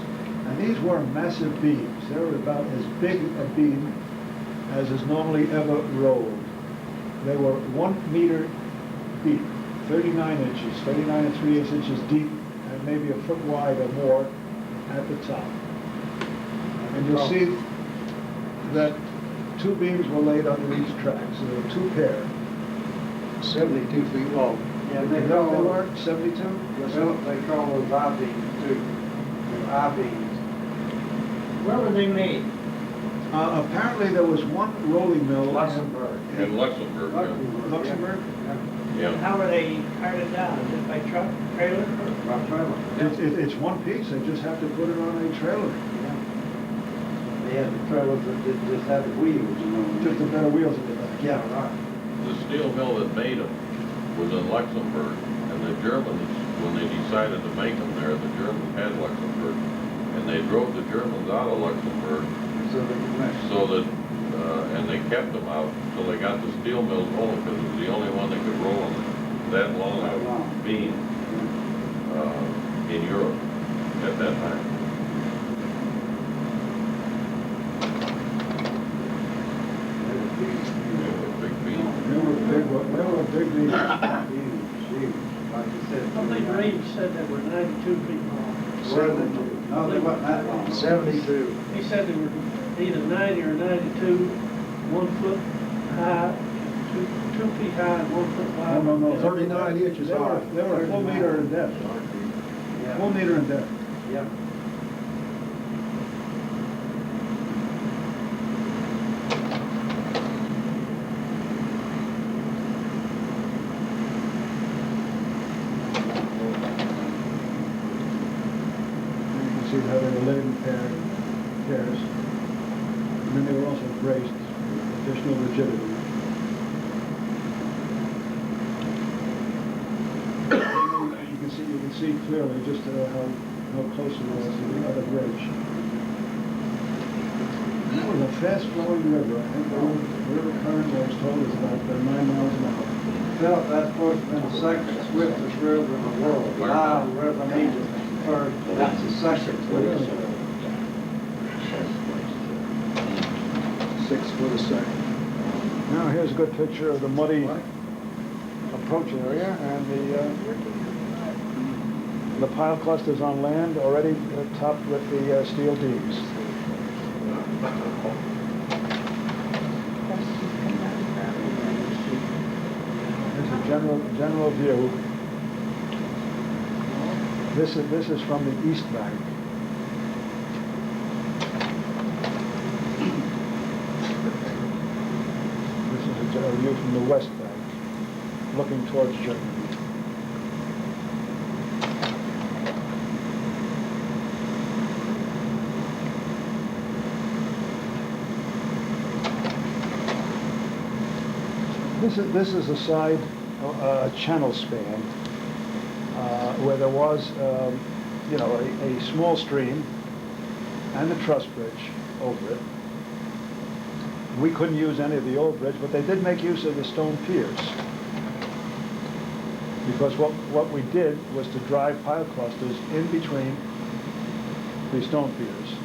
And these were massive beams. They were about as big a beam as is normally ever rolled. They were 1 meter deep, 39 inches, 39 and 3/8 inches deep, and maybe a foot wide or more at the top. And you'll see that 2 beams were laid under each track, so there were 2 pairs. 72 feet long. Yeah, They were 72? They call those I-beams too. I-beams. Where were they made? Apparently there was one rolling mill. Luxembourg. In Luxembourg, yeah. Luxembourg? Yeah. How are they carted down? Is it by truck, trailer? By trailer. It's one piece, they just have to put it on a trailer. Yeah. They had the trailers that just had the wheels, you know. Just a better wheels in the back. Yeah, right. The steel mill that made them was in Luxembourg, and the Germans, when they decided to make them there, the Germans had Luxembourg, and they drove the Germans out of Luxembourg So they could make. so that, and they kept them out till they got the steel mills going, because it was the only one that could roll on that long That long. a beam in Europe at that time. They were big beams. They were big Huge, leaders. huge. Like you said. I think Reed said they were 92 feet long. No, they wasn't that long. 72. He said they were either 90 or 92, 1 foot high, 2 feet high and 1 foot wide. No, 39 inches high. They were a full meter in depth. Yeah. 1 meter in depth. Yeah. You can see how they were laid in pairs. And then they were also braced with additional rigidity. You can see clearly just how close it was to the other bridge. That was a fast-flowing river. I think the river current, I was told, is about 9 miles an hour. Philip, that's supposed to be the second swiftest river in the world. Nile River in Egypt is first, that's the second swiftest. 6 foot a second. Now here's a good picture of the muddy approach area and the pile clusters on land already topped with the steel beams. Here's a general view. This is from the east bank. This is a view from the west bank, looking towards Germany. This is a side channel span where there was, a small stream and a truss bridge over it. We couldn't use any of the old bridge, but they did make use of the stone piers. Because what we did was to drive pile clusters in between the stone piers,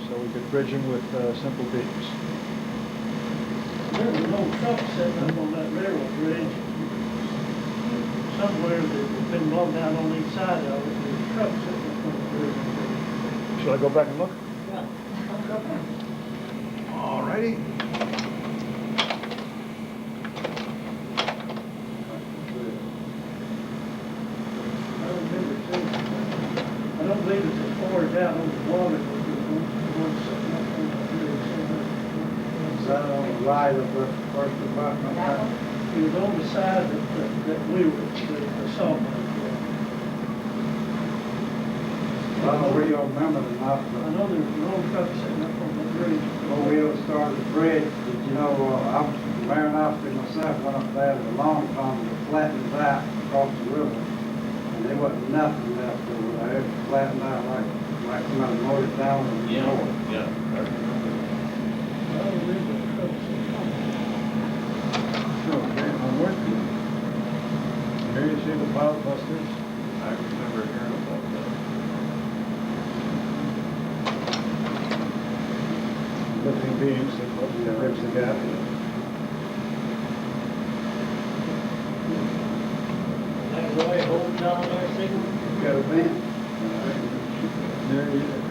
so we could bridge them with simple beams. There was no truck sitting up on that railroad bridge. Somewhere that's been blown out on each side of it, there's a truck sitting up on the bridge. Should I go back and look? Yeah. All righty. I don't believe it's as far as out on the water, but there's one sitting up on the bridge somewhere. Is that on the right of the first apartment? That one? He was on the side that we were, the sawmill. I don't know where you remember the I knob. know there was an old truck sitting up on the bridge. Before we ever started the bridge, I was marrying after myself, went up there a long time to flatten it out across the river. And there wasn't nothing left over there, it was flattened out like somebody mowed it down and ignored. Yeah. I don't believe the truck sitting up. Okay, onward. Here you see the pile clusters. I remember hearing about that. Lifting beams that bridge the gap. That's the way it holds down there, signal. You got a vent?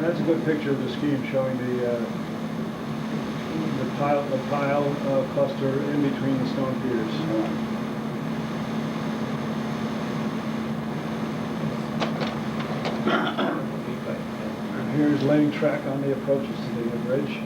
That's a good picture of the scheme showing the pile cluster in between the stone piers. And here's laying track on the approaches to the bridge.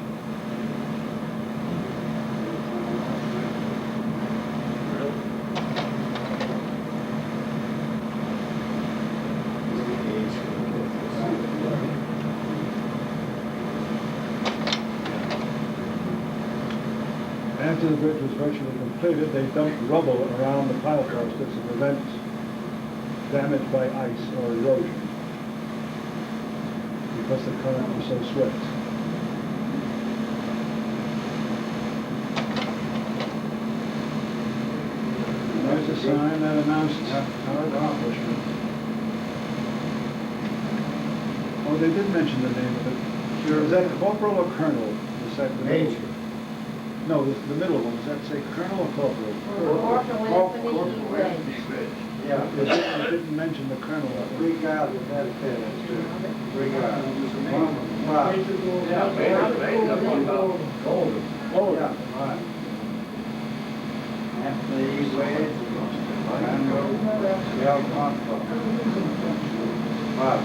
After the bridge was virtually completed, they dumped rubble around the pile posters to prevent damage by ice or erosion, because the current was so swift. There's a sign that announced our accomplishment. Oh, they did mention the name of it. Is that corporal or colonel? Is that the middle? Major. No, the middle one, does that say colonel or corporal? Corporal Anthony Ray. Yeah, It didn't mention the colonel. three guys that dedicated us to it. Three guys. One was Rob. Yeah, made up on top. Golden. Oh, Yeah, right. Anthony Wade, Randall, Bill Conklin. Rob.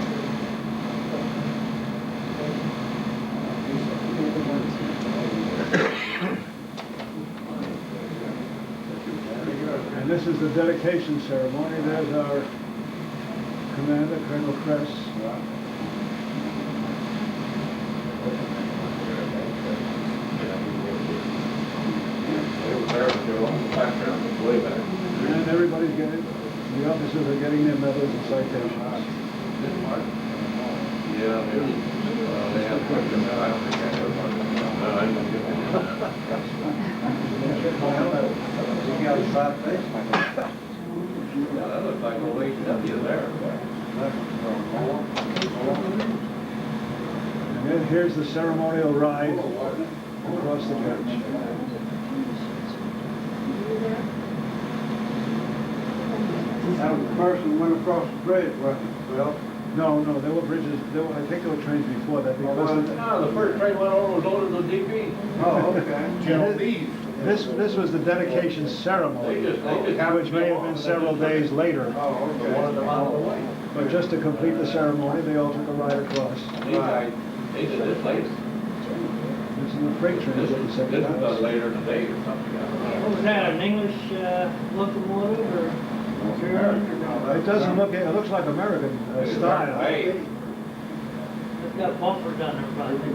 and this is the dedication ceremony. There's our commander, Colonel Kress. They were there with their own background, way back. And everybody's getting, the officers are getting their medals and citations. Yeah, they had put them out, I don't think I ever marked them out. No, I didn't get them. You got a citation. Yeah, that looks like a HW there. And then here's the ceremonial ride across the bridge. That was the person who went across the bridge, wasn't it, Bill? No, there were bridges, I think there were trains before that, because No, the first train went over was loaded with DP. Oh, okay. Genovese. this was the dedication ceremony, They just which may have been several days later. Oh, They wanted them out of the way. But just to complete the ceremony, they all took a ride across. These guys, they did this later. This is the freight train This that the was second done later in the day or something. I don't know. What was that, an English locomotive or German? It doesn't look, it looks like American style. Hey, It's got bumpers on there, probably.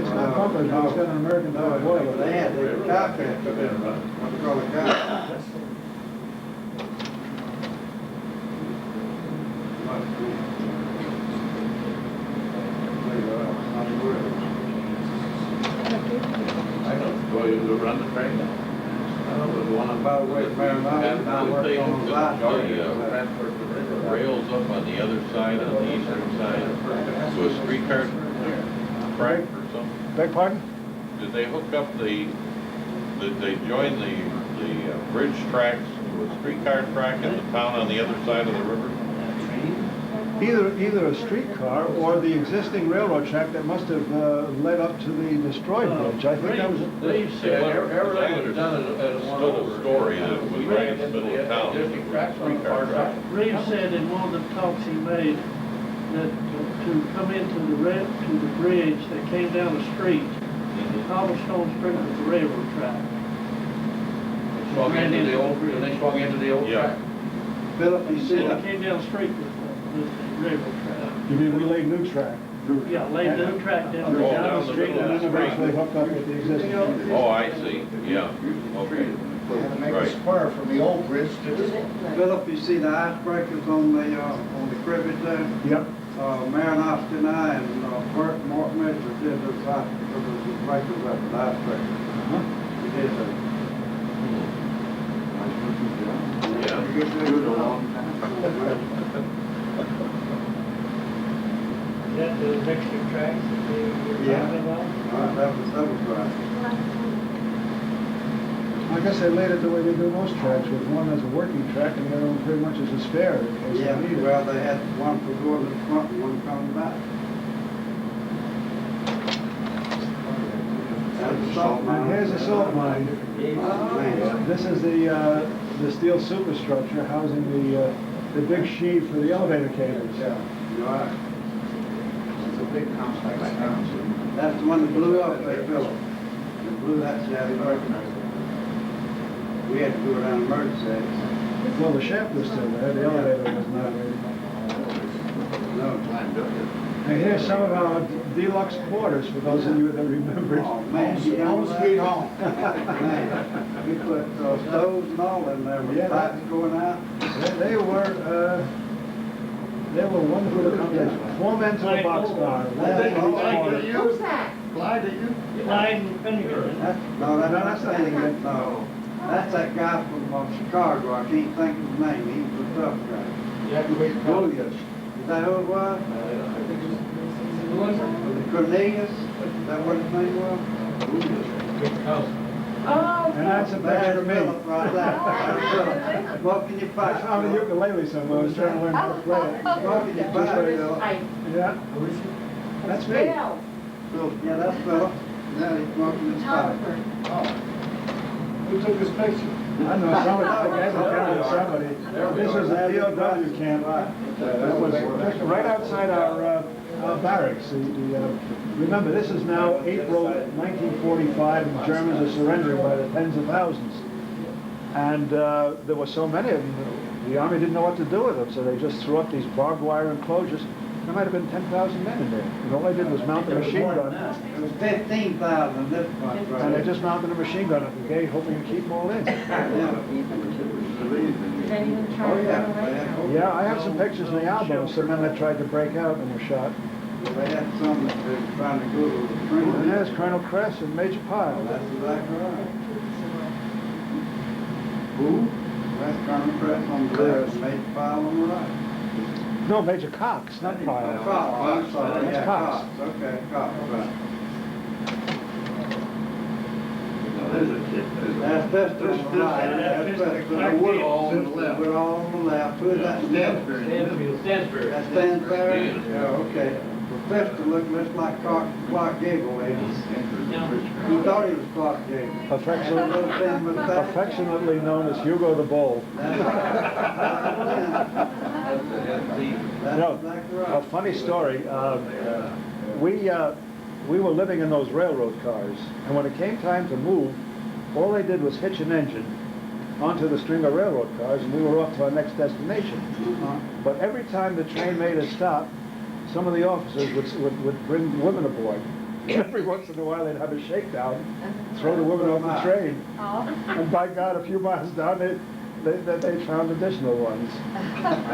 It's not bumpers, but it's got an American style They boiler. had the cockpit, what's it called, a cockpit. I don't go to run the train. I don't know, the one By the way, Mayor, And I worked they on took the line. the, transfer to the Rails up on the other side, on the eastern side, to a streetcar track or something? Beg pardon? Did they hook up did they join the bridge tracks to a streetcar track in the town on the other side of the river? Either a streetcar or the existing railroad track that must have led up to the destroyed bridge. I think that was, Reeves Yeah, said, everything was done as one Stood over. a story that it was right in the middle of town. District tracks on the Streetcar far track. side. Reeves said in one of the talks he made that to come into to the bridge that came down the street, cobblestone street was the railroad track. Swung into the old, and they swung into the old Yeah. track. Philip, you He see said that? it came down the street with the railroad track. you mean we laid new track? Yeah, laid the track down. Oh, Down down the the street middle and of then the eventually street. hooked up with the existing. Oh, I see, yeah, okay. They had to make a Right. square from the old bridge to this one. Philip, you see the icebreakers on the cribbage there? Yep. Mayor Austin and I and Bert Martin Mitchell did those breakers up the icebreakers. We did that. Yeah. You get to do it a long time. Is that the mixture tracks that they were Yeah. talking about? That was right. I guess they laid it the way they do most tracks, with one as a working track and the other one pretty much as a spare in case Yeah, they need it. well, they had one for going to the front and one coming back. That's the salt And mine. here's the salt mine. Man. This is the steel superstructure housing the big sheave for the elevator cables. Yeah, you're right. It's a big complex now. That's the one that blew up, they Philip. They blew that shaft up. We had to do it on emergency exit. Well, the shaft was still there, the elevator was not ready. No. And here's some of our deluxe quarters for those of you that remember. Oh, man, you Home sweet home. Man, we put stoves and all in there with Yeah. pipes going out. They were wonderful accommodations. 4 men to a boxcar. Who's that? Clyde, are you? Clyde and Finnegan. No, that's that's not not Finnegan. Finnegan, no. That's that guy from Chicago, I can't think of his name, he was a tough guy. You have to wait. Cornelius. Is that who it was? Cornelius, is that what his name was? Oh. And that's a picture There's of me. Philip right there. There's Philip. Smoking your I pipe. found a ukulele somewhere, I was trying to learn how to play it. Smoking your Just pipe, like- Philip. Yeah, that's me. Bill. Yeah, that's Philip. Now he's smoking his pipe. Who took this picture? I know somebody, I guess I counted somebody. This was a POW camp. That was just right outside our barracks. Remember, this is now April 1945, and Germans are surrendering by the tens of thousands. And there were so many of them, the Army didn't know what to do with them, so they just threw up these barbed wire enclosures. There might have been 10,000 men in there. And all they did was mount a machine gun. It was 15,000 this bunch right And they here. just mounted a machine gun at the gate, hoping to keep them all in. Yeah. Did anyone try Oh, to yeah. run away? Yeah, I have some pictures in the album of some men that tried to break out and were shot. They had some that were trying to go to the And train. there's Colonel Kress and Major Pyle. That's exactly right. Who? That's Colonel Crest on the left, Major Pyle on the right. No, Major Cox, not Pyle. Cox, I'm sorry, That's yeah, Cox. Cox, okay, Cox, right. That's Pistol on the right, that's Pistol. And Woodall on the left. Woodall on the left, who is that? Stansbury. That's Stansbury? Yeah, okay. Well, Pistol looked just like Clark Gable, eh? He thought he was Clark Gable. Affectionately known as Hugo the Bull. That's No, exactly a right. funny story. We were living in those railroad cars, and when it came time to move, all they did was hitch an engine onto the string of railroad cars, and we were off to our next destination. But every time the train made a stop, some of the officers would bring women aboard. Every once in a while, they'd have a shakedown, throw the women off the train, and by God, a few miles down, they found additional ones.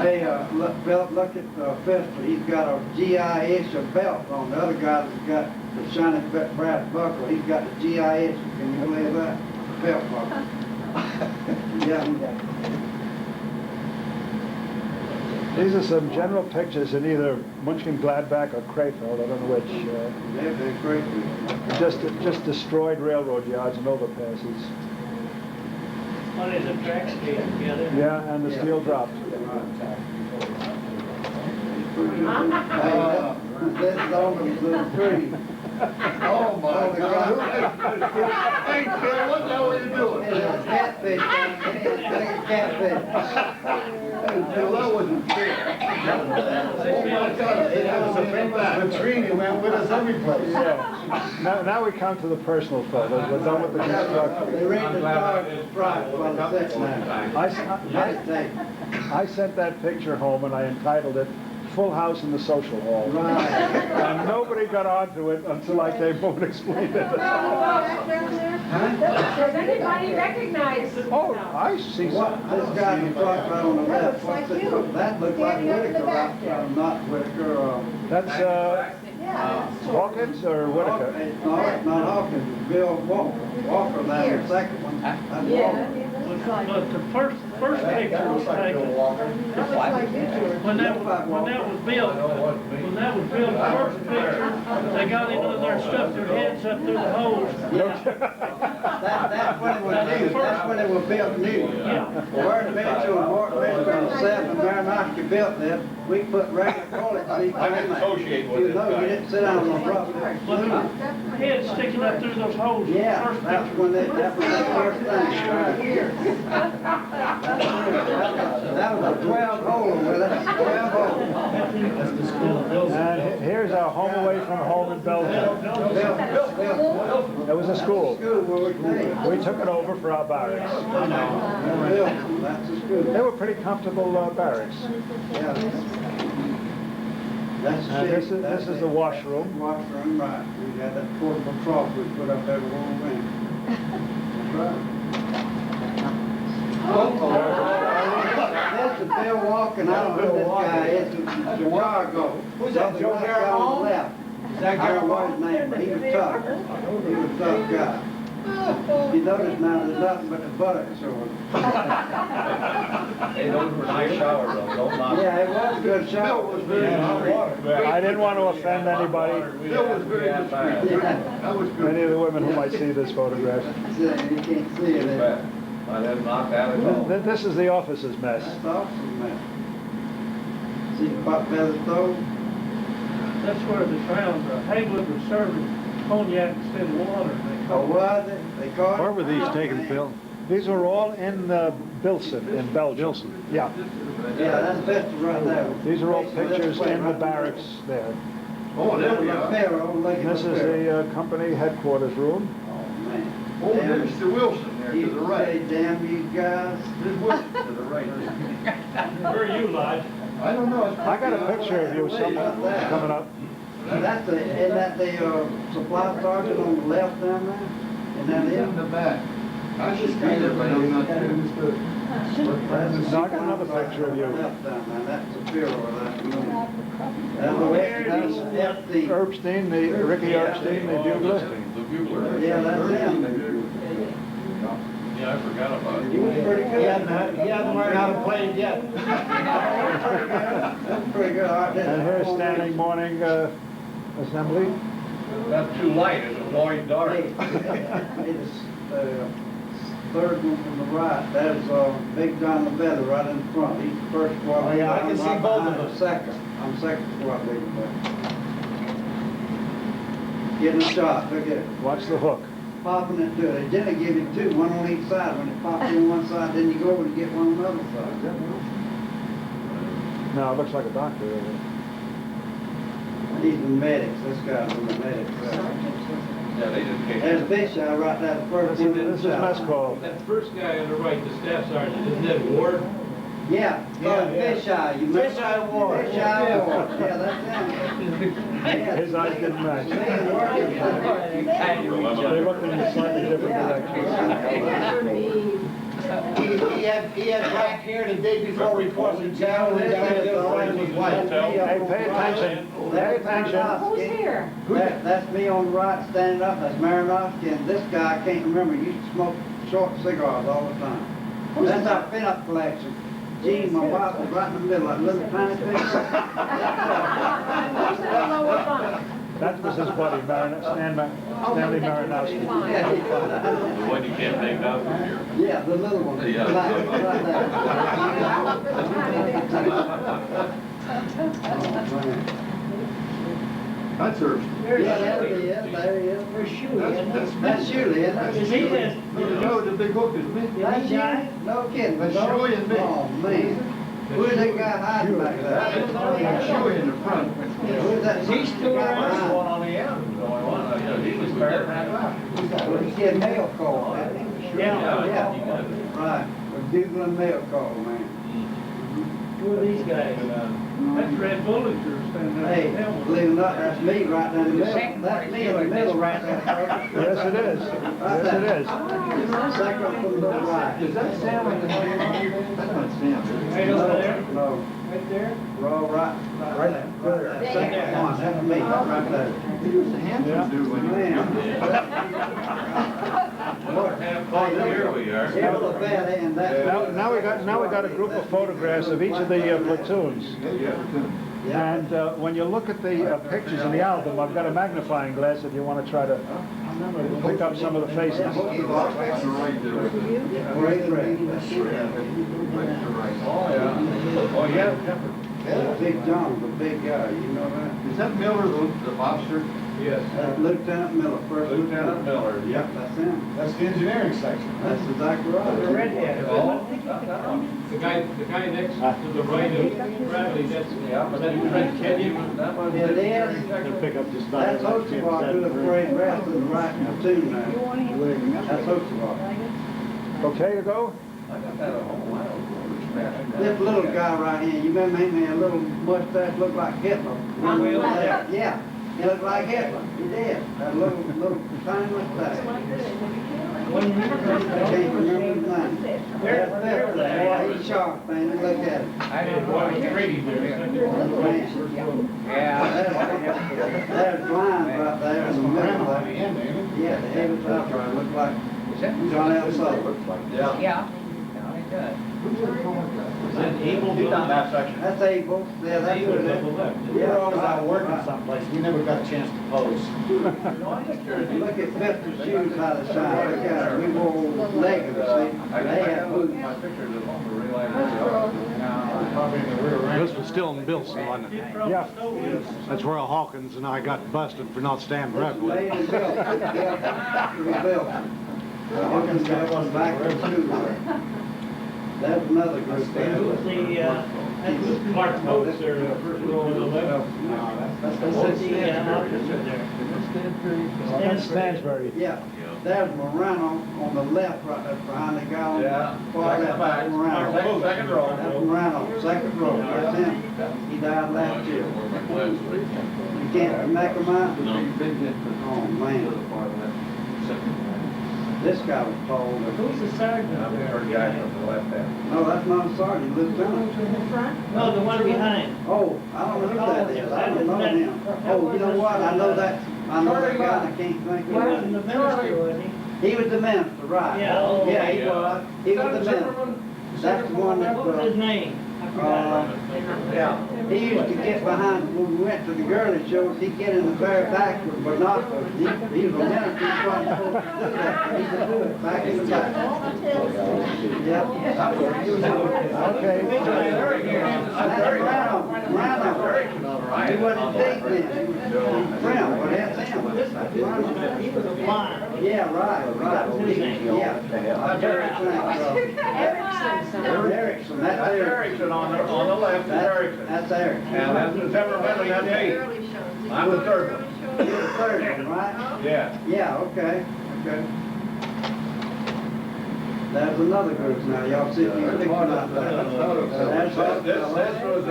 Hey, look, Philip, look at Pistol. He's got a GI issue belt on. The other guy's got the shiny brass buckle. He's got the GI issue. Can you believe that? Belt buckle. Yeah. These are some general pictures in either Munchen-Gladbach or Krefeld, I don't know which. They've been great. Just destroyed railroad yards and overpasses. What is it, tracks came together? Yeah, and the steel dropped. This is on the tree. Oh, my God. Hey, Phil, what the hell are you doing? It's catfish. It's catfish. Phil, that wasn't fair. Oh, my God. The tree went with us every place. Now we come to the personal photos. We're done with the They construction. read the dog is fried by the sex man. Meditate. I sent that picture home and I entitled it Full House in the Social Hall. Right. And nobody got onto it until I came home and explained it. Does anybody recognize? Oh, I see. What, this guy in the front right on the That left, looks like what's this? you. That looks like Standing up in the Whitaker, back there. not Whitaker, That's Yeah. Hawkins or Whitaker? No, it's not Hawkins, it's Bill Walker. Walker, that's the second one. That's Walker. But the first picture was taken, That looks like you, George. when that was built, the first picture, they got into there and stuffed their heads up through the holes. That's when it was new, that's when it was built new. Yeah. Where Mitchell and Mark Mitchell and Seth and Maranaki built this, we put regular toilet seats I in can there. associate with You this know, you guy. didn't sit down on the front. But the head sticking up through those holes, the Yeah, first that's picture. when that was the first thing. That was a 12 hole with it, 12 hole. And here's our home away from home in Belgium. Bill, It was a school. school where we played. We took it over for our barracks. Bill, that's the school. They were pretty comfortable barracks. Yeah. That's the And shed. this That's is it. the washroom. Washroom, right. We got that portable trough we put up there when we went. That's right. That's the Bill Walker, I don't know who this guy is, from Chicago. Who's that, Joe Black guy on the Garamond? left. I don't know his name, but he was tough. He was a tough guy. You notice now, there's nothing but the buttocks showing. Hey, those were nice showers though, don't knock. Yeah, it was a good shot. Bill was very discreet. I didn't want to offend anybody, Bill was very discreet. Yeah. That was any good. of the women who might see this photograph. You can't see it there. I didn't knock that at all. This is the officer's mess. That's awesome, man. See the pot belly stove? That's where they found, Haywood was serving cognac instead of water. They Oh, called it. was it? They caught it? Where were these taken, Phil? These are all in Bilson, in Belgium. Yeah, Yeah, that's Vista right there. these are all This way, pictures in the right there. barracks there. Oh, there we are. Pharaoh, look at And this the is Pharaoh. the company headquarters room. Oh, man. Oh, there's the Wilson there to You the say, right. damn you guys. There's Wilson to the right. Where are you, Lodge? I don't know. I got a picture of you somewhere coming up. That's the, isn't that the, supply sergeant on the left down there? Isn't that In him? the back. I should be there, but I'm not there. That's the No, I got another picture of you. Left down there, that's the Pharaoh, that's FD. Erbstein, Ricky Erbstein, the bugler. The bugler. Yeah, that's him. Yeah, I forgot about He it. was pretty good. He hasn't learned how to play it yet. That's pretty good. All right, And here's standing morning assembly. That's too light, it's going dark. Hey, it's the third one from the right. That is Big John LaVetta right in front. He's the first squad leader. yeah, I can I'm see right both behind of him, us. Second. I'm second squad leader. Getting a shot. Look at it. Watch the hook. Popping it to it. Then they give you two, one on each side. When it pops on one side, then you go over and get one on the other side. No, it looks like a doctor. He's the medics. This guy's in the medics. Yeah, they just There's can't. fish eye right there, the first This one. in the is mess shot. call. That first guy on the right, the staff sergeant, isn't that Ward? Yeah, fish eye. You Fish eye Ward. Fish eye Ward. Yeah, that's him. Yeah. His eyes didn't match. Man, working for They looked in slightly different directions. He had black hair the day before reporting to jail, and the other one was white. Hey, pay attention. Pay attention. Who's here? That's me on the right standing up, that's Marinofsky, and this guy, I can't remember, used to smoke short cigars all the time. That's our pinup collection. Gene, my wife was right in the middle, that little tiny thing. That was his buddy, Stanley Marinowski. The one you can't take out from here. Yeah, the little one. Yeah. Right there. That's her. Yeah, there he is, there he is. That's me. That's Shuley, isn't it? Is he in? No, the big hook is me. That's you? No kidding. That's no? Shuley and me. Oh, man. Who's that guy hiding back there? That's Shuey in the front. Who's that? He's still around. One on the end. Going on, he was there and left. Well, he get mail call, man. Yeah. Yeah, right. We're googling mail call, man. Who are these guys? That's Red Bullinger standing there. Hey, believe it or not, that's me right down the middle. That's me in the middle right there. Yes, it is. Yes, it is. Second from the right. Is that Sam in the That's not Sam. Right over there? No. Right there? Roll right there. Second one, that's me, right there. He was a handsome dude when he was young. Oh, here we are. Here was a bad end, that's. Now we got a group of photographs of each of the platoons. Yeah. And when you look at the pictures in the album, I've got a magnifying glass if you want to try to pick up some of the faces. Great red. Oh, yeah. Oh, yeah. Big John, the big guy, you know that? Is that Miller, the officer? Yes. Lieutenant Miller, first Lieutenant Miller, Yep, that's him. That's the engineering section. That's exactly right. The redhead. Oh, that one. The guy next to the right of Bradley, that's, Yeah, but then Fred Kenyon. that was. It is. Pick up just That's Ochoa doing the parade rest in the right platoon now. That's Ochoa. Okay to go? I got that at home. I don't know. This little guy right here, you remember him, he had a little mustache, looked like Hitler. Yeah, he looked like Hitler, he did, that little tiny mustache. I can't remember his name. There's Pepper there, he's sharp, man, look at him. I didn't want to trade there. There's lines right there in the middle there. Yeah, the head of top right, look like John L. Sullivan. Yeah. Is that Abel? He's on that section. That's Abel, yeah, that's Abel what it double is. left. We were always out working someplace, we never got a chance to pose. Look at Pepper's shoes, how they shine, look at it, we wore leggings, see, they had boots. My pictures of them, really Probably in the rear rank. This was still in Billson, wasn't it? Yeah. That's where Hawkins and I got busted for not standing This right is with made it. in Bilton, yeah, it was Bilton. Hawkins got one back there too. That's another group there. That's Clark Oates there, first row on the left. That's That's Stansbury. Yeah, there's Morano on the left, right there behind the guy on Yeah. the far left, that's Morano. Second row. That's Morano, second row, that's him. He died last year. Wear my glasses. You can't make him out? No. Oh, man. This guy was tall. Who's the sergeant? I'm the third guy from the left hand. No, that's not a sergeant, lieutenant. No, the one behind. Oh, I don't know who that is, I don't know him. Oh, you know what, I know that guy, I can't think He of wasn't his the name. minister, was he? He was the minister, right. Yeah. Yeah, he was, he was the minister. That's the one that, What was his name? yeah, he used to get behind, when we went to the girly shows, he'd get in the very back with binoculars. He was a minister, he wasn't supposed to do that, he could do it back in the back. Yep. Okay. That's Randall. He wasn't big then, he was trim, but that's him. He was a blind. Yeah, right. That's his name. Yeah. Erickson, that's That's Erickson. Erickson on the left, is Erickson. That's Erickson. And that's the Zimmerman, and that's me. I'm the third one. You're the third one, right? Yeah. Yeah, okay. There's another group now, y'all see if you can pick one up there. That's that This fellow. was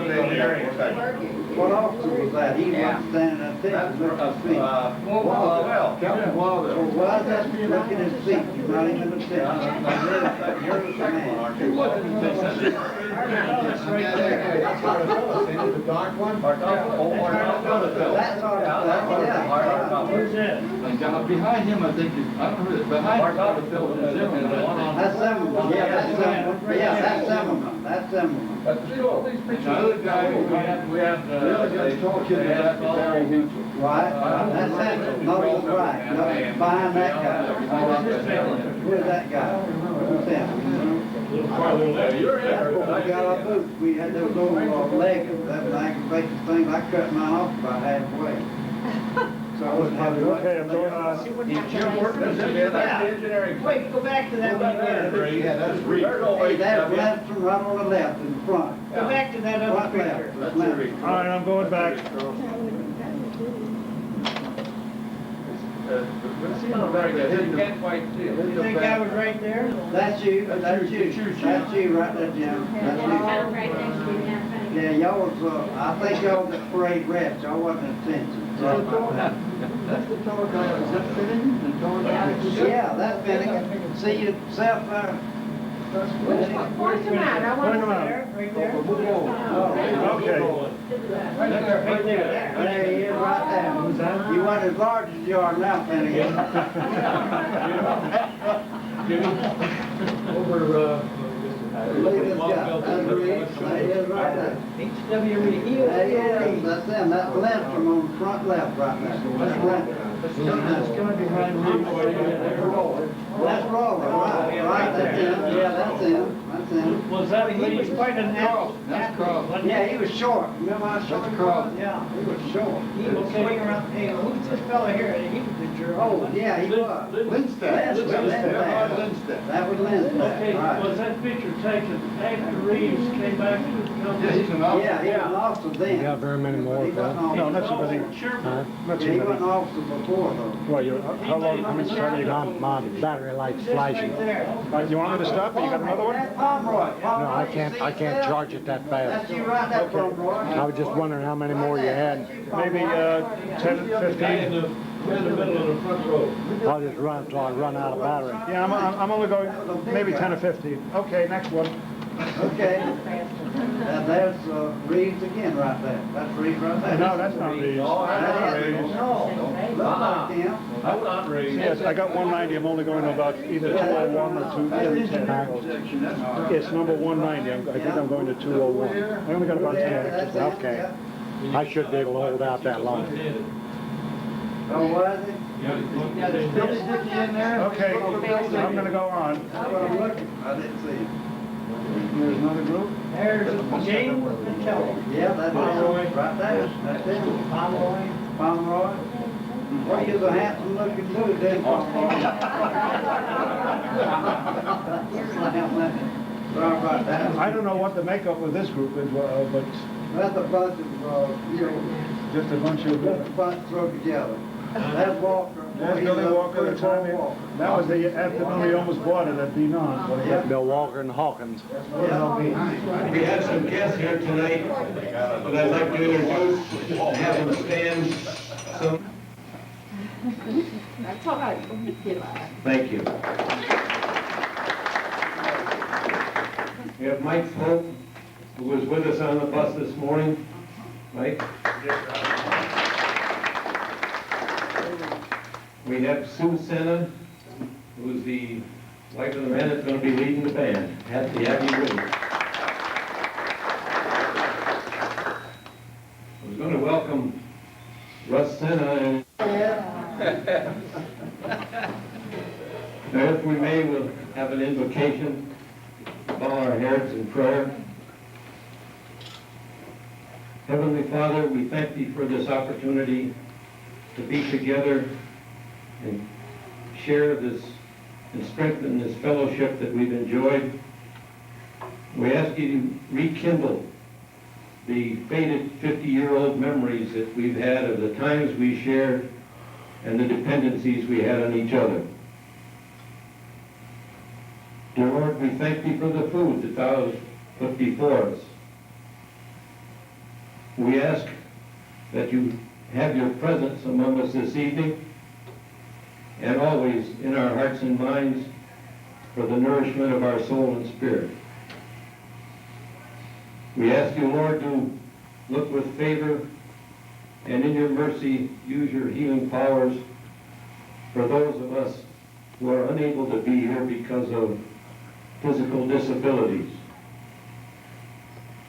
the engineering section. What officer was that? He was standing at the That's, look at his feet. well, Captain Wilder. Well, why is that, look at his feet, he's not even the You're the second one, aren't you? The dark one? That's our, yeah. Who's that? Behind him, I think, I don't know, behind. That's Zimmerman, yeah, that's Zimmerman, yeah, that's Zimmerman, that's Zimmerman. But still, these pictures. The other guy, we had, The other guy's tall kid is that Barry Hinchell. Right, that's Zimmerman, no, he's right, no, behind that guy. Where's that guy? Who's that? You're We got our boots, we had those old leggings, that was aggravating things, I cut mine off about halfway. So I wasn't having. Okay, I'm going on. That's the engineering. Wait, go back to that one there. Yeah, that's There's no Hey, way. that's left from right on the left in the front. Go back to that other Front left, picture. that's left. All right, I'm going back. Very good. You can't quite see it. You think I was right there? That's you, that's you right there, Jim, that's you. Yeah, y'all was, I think y'all was at parade reps, y'all wasn't at attention. That's the tall guy, is that Finnegan? The tall guy? Yeah, that's Finnegan, see yourself there. Point him out, I want to see. Right there? Oh, Okay. Right there. there he is, right there. You weren't as large as you are now, Finnegan. Over, Look at this guy, that's Reed, there he is right there. HW Reed. There he is, that's him, that's Lindstrom on the front left right there. That's Lindstrom. That's coming behind Reed. That's Roller, right, that's him, yeah, that's him. Was that, he was quite an That's Carl. Yeah, he was short. Remember how short he was? Yeah, he was short. He was swinging around, hey, who's this fella here? He was the jerk. Oh, yeah, he was. Lindstedt. Lindstedt. Bernard Lindstedt. That was Lindstedt. Okay, Right. was that picture taken after Reeves came back to the Yeah, company? he's an officer. Yeah, he was an officer then. You got very many more, He wasn't Phil? officer. No, not so many. Sherman. Not Yeah, too he wasn't many. officer before though. Well, how long, how much time you got? My battery light's flashing. You want me to stop? You got another one? That's Pomeroy. No, I can't charge it that That's fast. you right there, Pomeroy. I was just wondering how many more you had. Maybe 10, 15? In the middle of the front row. I'll just run until I run out of battery. Yeah, I'm only going, maybe 10 or 15. Okay, next one. Okay. And there's Reeves again right there. That's Reeves right there. No, that's not Reeves. That is Reeves. No, look like him. I'm not ready. Yes, I got 190, I'm only going to about either 201 or 210. It's number 190, I think I'm going to 201. I only got about 10 Yeah, extras. that's it, Okay. yeah. I should be able to hold out that long. Oh, was it? Yeah, there's Billy Dickey in there. Okay, I'm gonna go on. That's what I'm looking. I didn't see him. There's another group? There's James and Kelly. Yeah, that's Pomeroy. it. Right there. That's it. Pomeroy. Pomeroy. Well, he was a handsome looking dude then, Pomeroy. Right there. I don't know what the makeup of this group is, but That's a bunch of, just a bunch of... just a bunch thrown together. That's Walker. There's Billy Walker, the time, that was the afternoon he almost bought it at D9. Bill Walker and Hawkins. We have some guests here tonight that I'd like to introduce, have them stand. That's all right. Thank you. We have Mike Slope, who was with us on the bus this morning. Mike? We have Sue Senna, who's the wife of the man that's going to be leading the band. Happy to have you with us. I was going to welcome Russ Senna and now, if we may, we'll have an invocation, bow our heads in prayer. Heavenly Father, we thank Thee for this opportunity to be together and share this and strengthen this fellowship that we've enjoyed. We ask You to rekindle the faded 50-year-old memories that we've had of the times we shared and the dependencies we had on each other. Dear Lord, we thank Thee for the food that Thou hast put before us. We ask that You have Your presence among us this evening and always in our hearts and minds for the nourishment of our soul and spirit. We ask You, Lord, to look with favor and in Your mercy use Your healing powers for those of us who are unable to be here because of physical disabilities.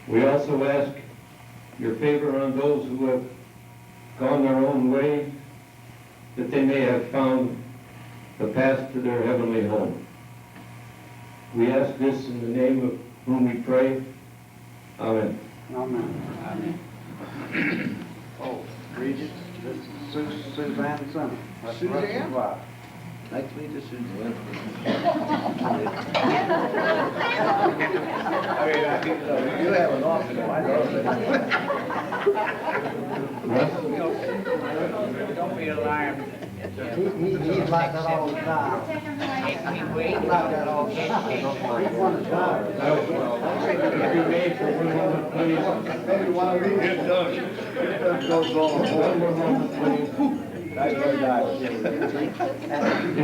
We also ask Your favor on those who have gone their own way, that they may have found the path to their heavenly home. We ask this in the name of whom we pray. Amen. Amen. Oh, Regis, this is Suzanne Senna. That's Russ's wife. Nice to meet you, Susan. You have an awesome wife. Don't be alarmed. He's like that all the time. He's like that all the time. He's one of the guys. If you may, for one moment, please. It does go all One more moment, please. If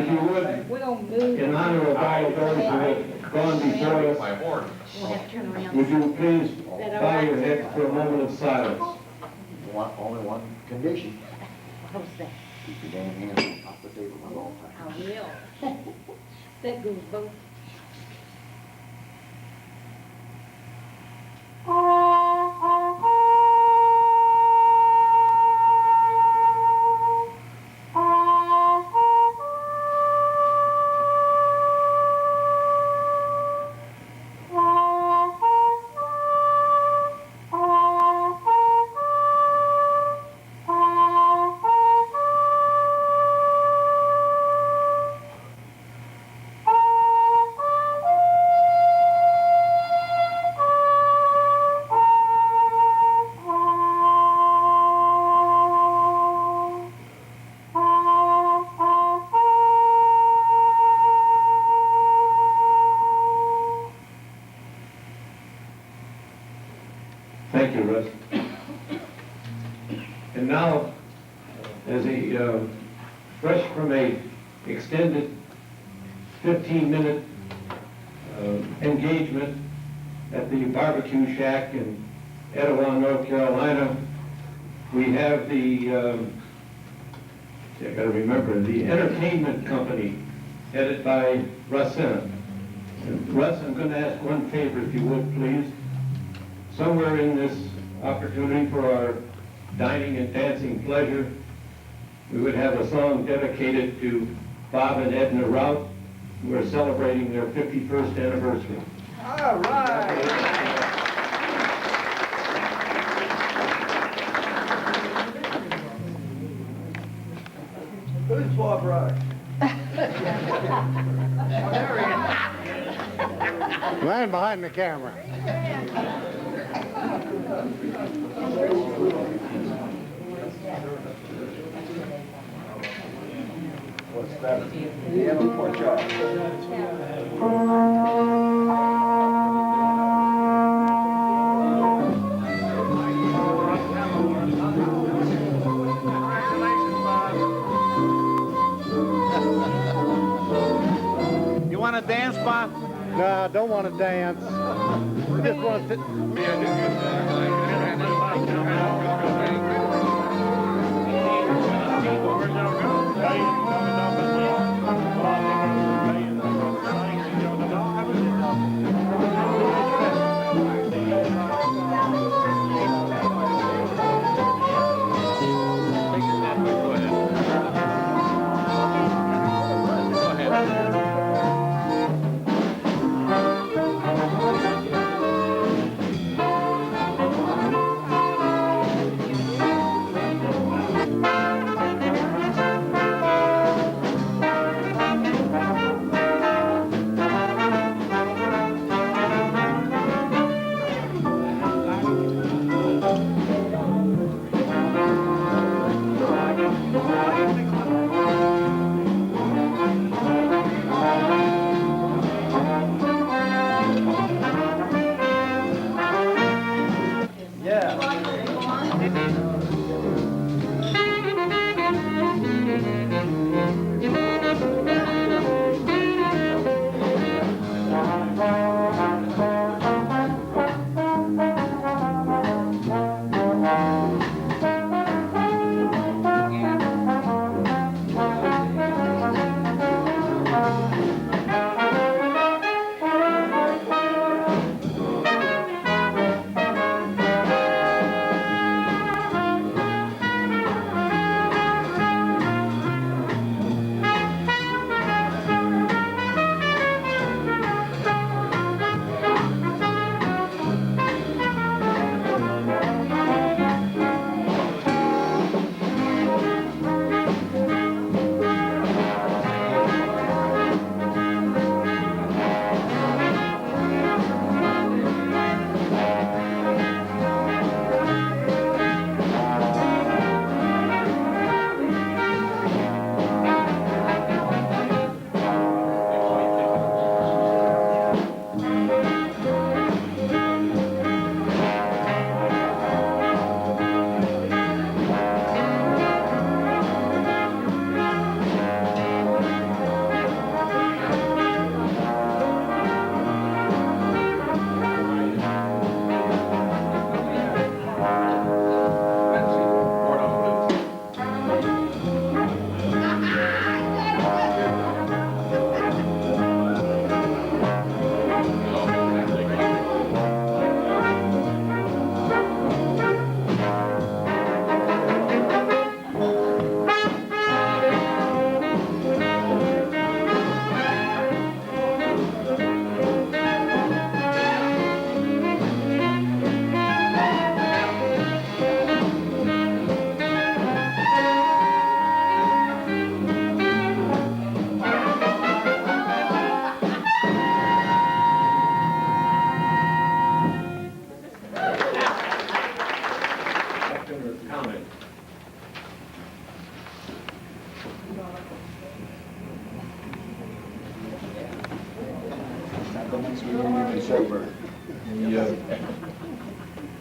you would, We're gonna move. in honor of all of those who have gone before us, My horn. We'll have to turn around. would you please bow your heads for a moment of silence? Only one condition. How's that? Keep your damn hands off the table at all times. I will. That goes both. Thank you, Russ. And now, as a fresh from a extended 15-minute engagement at the barbecue shack in Etowah, North Carolina, we have the, I gotta remember, the entertainment company headed by Russ Senna. And Russ, I'm gonna ask one favor, if you would, please. Somewhere in this opportunity for our dining and dancing pleasure, we would have a song dedicated to Bob and Edna Rout, who are celebrating their 51st anniversary. All right. Who's Bob Rock? Man behind the camera. What's that? The animal pork chop. You want to dance, Bob? No, I don't want to dance. I just want to.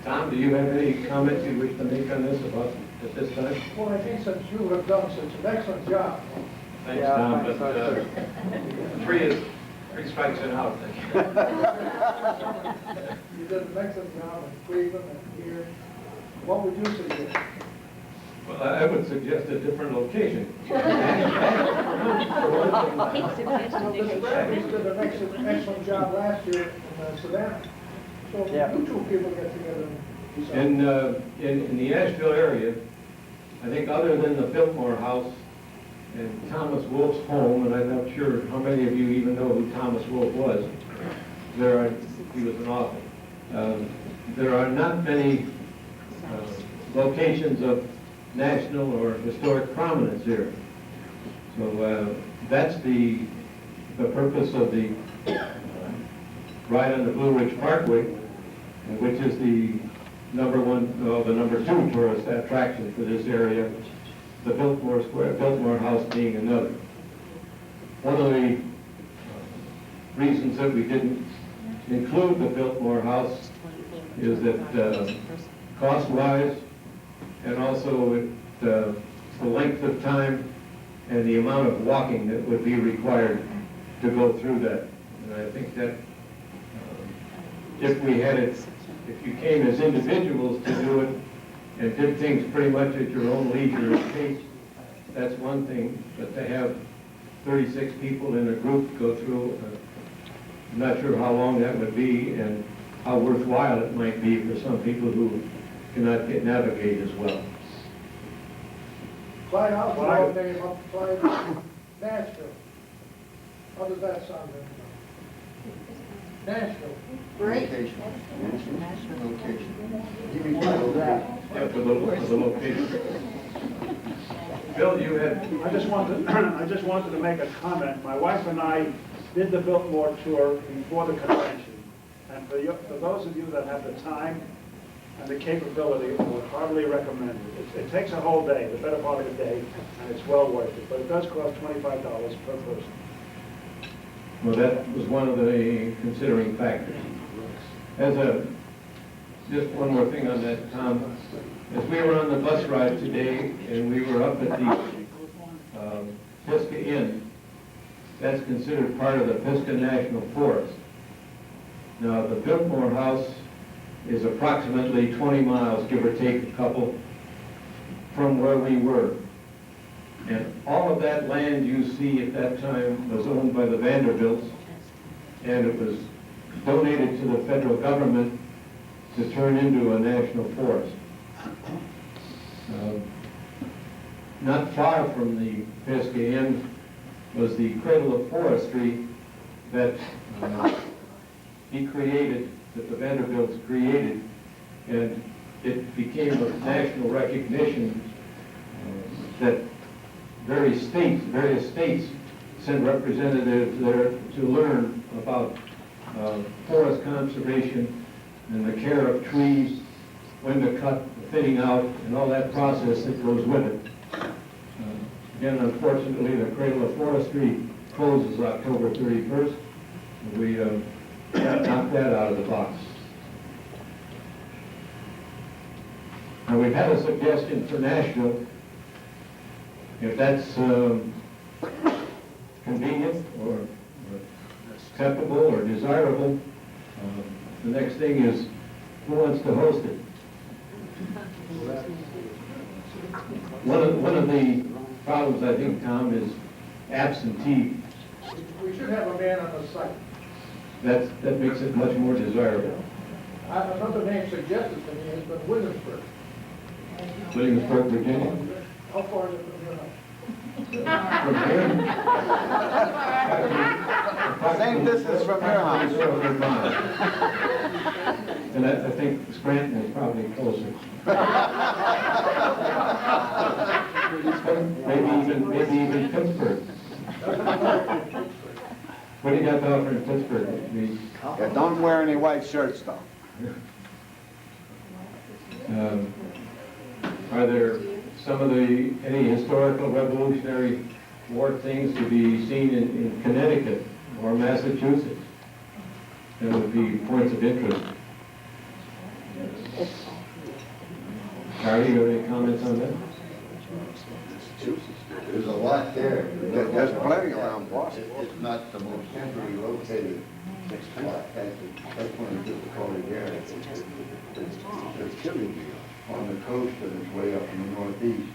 Tom, do you have any comments you wish to make on this at this time? Well, I think since you have done such an excellent job, Thanks, Tom, but three strikes and out. you did an excellent job in Cleveland and here. What would you suggest? Well, I would suggest a different location. He suggested Well, Mr. Bradley did an excellent job last year in Savannah. So you two people get together and do something. In the Asheville area, I think other than the Biltmore House and Thomas Wolfe's home, and I'm not sure how many of you even know who Thomas Wolfe was, he was an author. There are not many locations of national or historic prominence here. So that's the purpose of the ride on the Blue Ridge Parkway, which is the number 2 tourist attraction for this area, the Biltmore House being another. One of the reasons that we didn't include the Biltmore House is that cost-wise, and also the length of time and the amount of walking that would be required to go through that. And I think that if you came as individuals to do it and did things pretty much at your own leisure and pace, that's one thing. But to have 36 people in a group go through, I'm not sure how long that would be and how worthwhile it might be for some people who cannot navigate as well. Clyde, I'll throw a name up, Clyde, Nashville. How does that sound? Nashville. Location. Give me Yeah, for the location. Bill, you had... I just wanted to make a comment. My wife and I did the Biltmore tour before the convention. And for those of you that have the time and the capability, I would heartily recommend it. It takes a whole day, the better part of the day, and it's well worth it. But it does cost $25 per person. Well, that was one of the considering factors. Just one more thing on that, Tom. As we were on the bus ride today, and we were up at the Pisgah Inn, that's considered part of the Pisgah National Forest. Now, the Biltmore House is approximately 20 miles, give or take a couple, from where we were. And all of that land you see at that time was owned by the Vanderbilts, and it was donated to the federal government to turn into a national forest. Not far from the Pisgah Inn was the Cradle of Forestry that he created, that the Vanderbilts created, and it became of national recognition that various states sent representatives there to learn about forest conservation and the care of trees, when to cut, the thinning out, and all that process that goes with it. Again, unfortunately, the Cradle of Forestry closes October 31st. We knocked that out of the box. Now, we've had a suggestion for Nashville. If that's convenient or acceptable or desirable, the next thing is, who wants to host it? One of the problems, I think, Tom, is absentee. We should have a man on the site. That makes it much more desirable. Another name suggested to me has been Williamsburg. Williamsburg, Virginia. How far is it from your house? From here? Same distance from your house. 400 miles. And I think Scranton is probably closer. Maybe even Pittsburgh. What do you got to offer in Pittsburgh? Yeah, don't wear any white shirts, though. Are there any historical Revolutionary War things to be seen in Connecticut or Massachusetts that would be points of interest? Charlie, you have any comments on that? There's a lot there. There's plenty around Boston. It's not the most centrally located spot. That's one of the difficulties there. It's typically on the coast and it's way up in the northeast.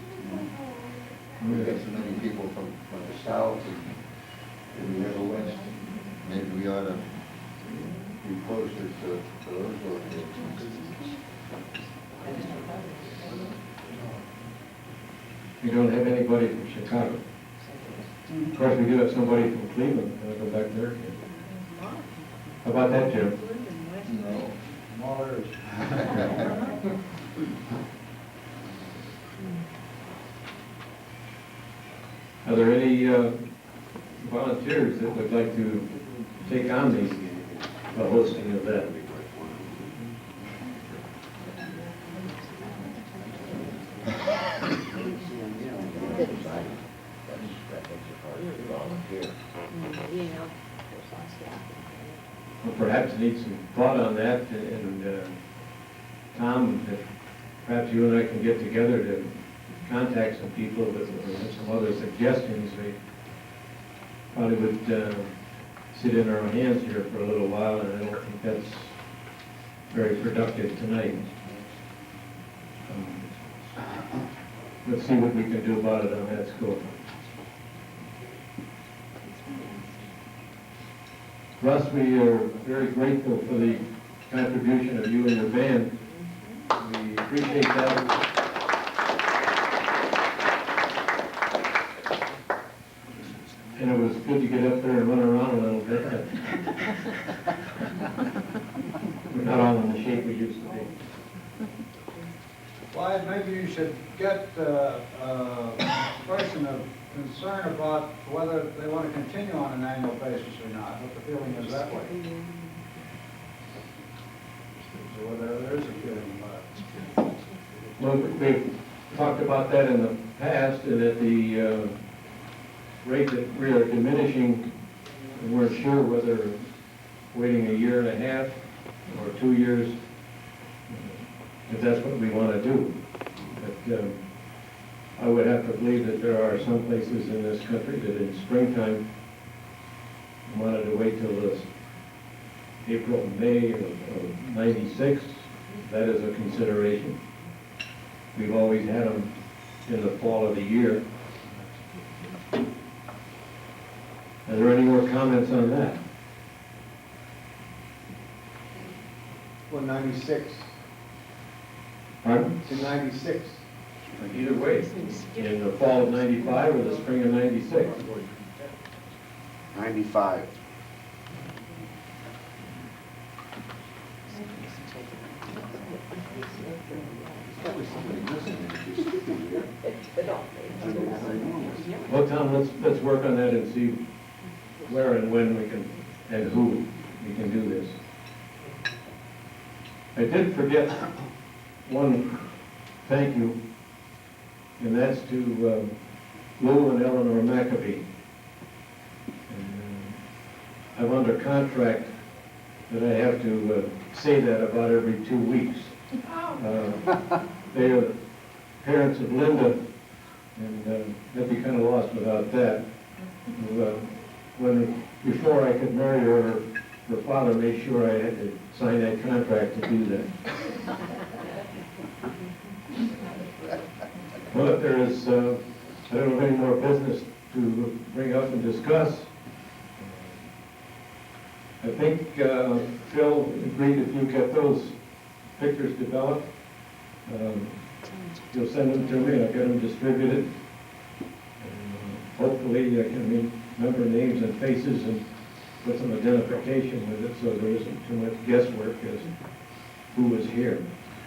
We got so many people from the south and the other west. Maybe we ought to be closer to those locations. We don't have anybody from Chicago. Of course, we do have somebody from Cleveland. Can I go back there again? How about that, Jim? No, smaller. Are there any volunteers that would like to take on the hosting of that? Well, perhaps need some thought on that, and Tom, if perhaps you and I can get together to contact some people with some other suggestions. We probably would sit in our hands here for a little while, and I don't think that's very productive tonight. Let's see what we can do about it on that scope. Russ, we are very grateful for the contribution of you and your band. We appreciate that. And it was good to get up there and run around a little bit. We're not all in the shape we used to be. Well, maybe you should get a expression of concern about whether they want to continue on an annual basis or not, what the feeling is that way. So whether there is a feeling about it. Well, we've talked about that in the past, and at the rate that we are diminishing, we weren't sure whether waiting a year and a half or 2 years, if that's what we want to do. But I would have to believe that there are some places in this country that in springtime wanted to wait till this April, May of '96. That is a consideration. We've always had them in the fall of the year. Are there any more comments on that? Well, 96. Pardon? To 96. Either way, in the fall of '95 or the spring of '96. 95. Well, Tom, let's work on that and see where and when we can, and who we can do this. I did forget one thank you, and that's to Lou and Eleanor McAbee. I'm under contract that I have to say that about every 2 weeks. They are parents of Linda, and I'd be kind of lost without that. Before I could marry her, her father made sure I had to sign that contract to do that. Well, if there is, I don't know, any more business to bring up and discuss, I think Phil agreed if you get those pictures developed, you'll send them to me and I'll get them distributed. Hopefully I can remember names and faces and put some identification with it so there isn't too much guesswork as who was here.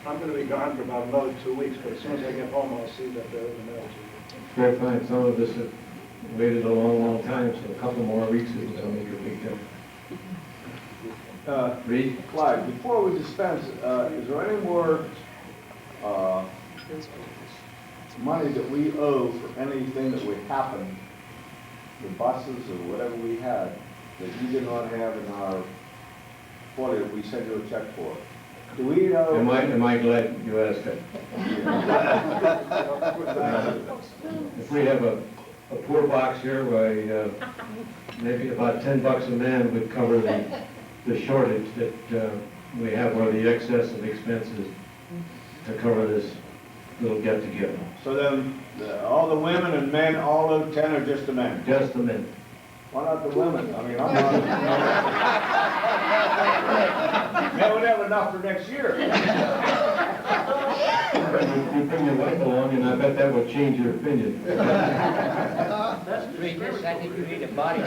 I'm going to be gone for about another 2 weeks, but as soon as I get home, I'll see that they're in the mail to you. Very fine. Some of us have waited a long, long time, so a couple more weeks isn't going to make a big difference. Reed? Clyde, before we dispense, is there any more money that we owe for anything that would happen, the buses or whatever we had, that you did not have in our, what if we send you a check for? Do we know? Am I glad you asked that? If we have a poor box here, why, maybe about $10 a man would cover the shortage that we have, or the excess of expenses to cover this little get-together. So then, all the women and men, all of 10 are just the men? Just the men. Why not the women? I mean, I'm not. They would have enough for next year. You bring your wife along, and I bet that would change your opinion. That's I think you need a body.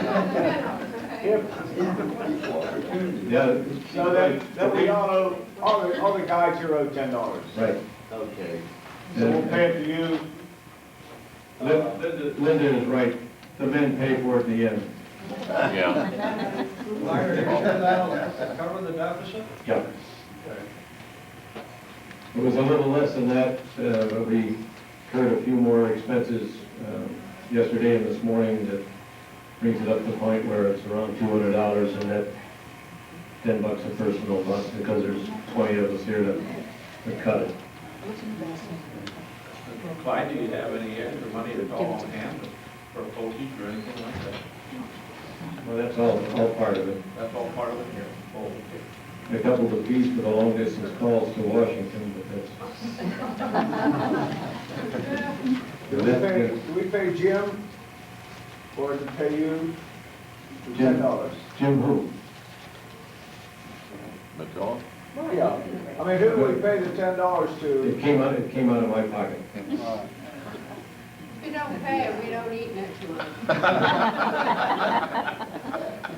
Yeah. So then we all owe, all the guys here owe $10. Right. Okay. So we'll pay it to you. Linda is right. The men pay for it in the end. Yeah. Cover the deficit? Yeah. It was a little less than that, but we incurred a few more expenses yesterday and this morning that brings it up to the point where it's around $200, and that $10 a person will bust because there's 20 of us here to cut it. Clyde, do you have any extra money to call on hand for postage or anything like that? Well, that's all part of it. That's all part of it here? Oh, okay. A couple of fees for the long distance calls to Washington, but that's. Do we pay Jim? Or does it pay you $10? Jim who? McCall? Yeah. I mean, who do we pay the $10 to? It came out of my pocket. If you don't pay it, we don't eat next month.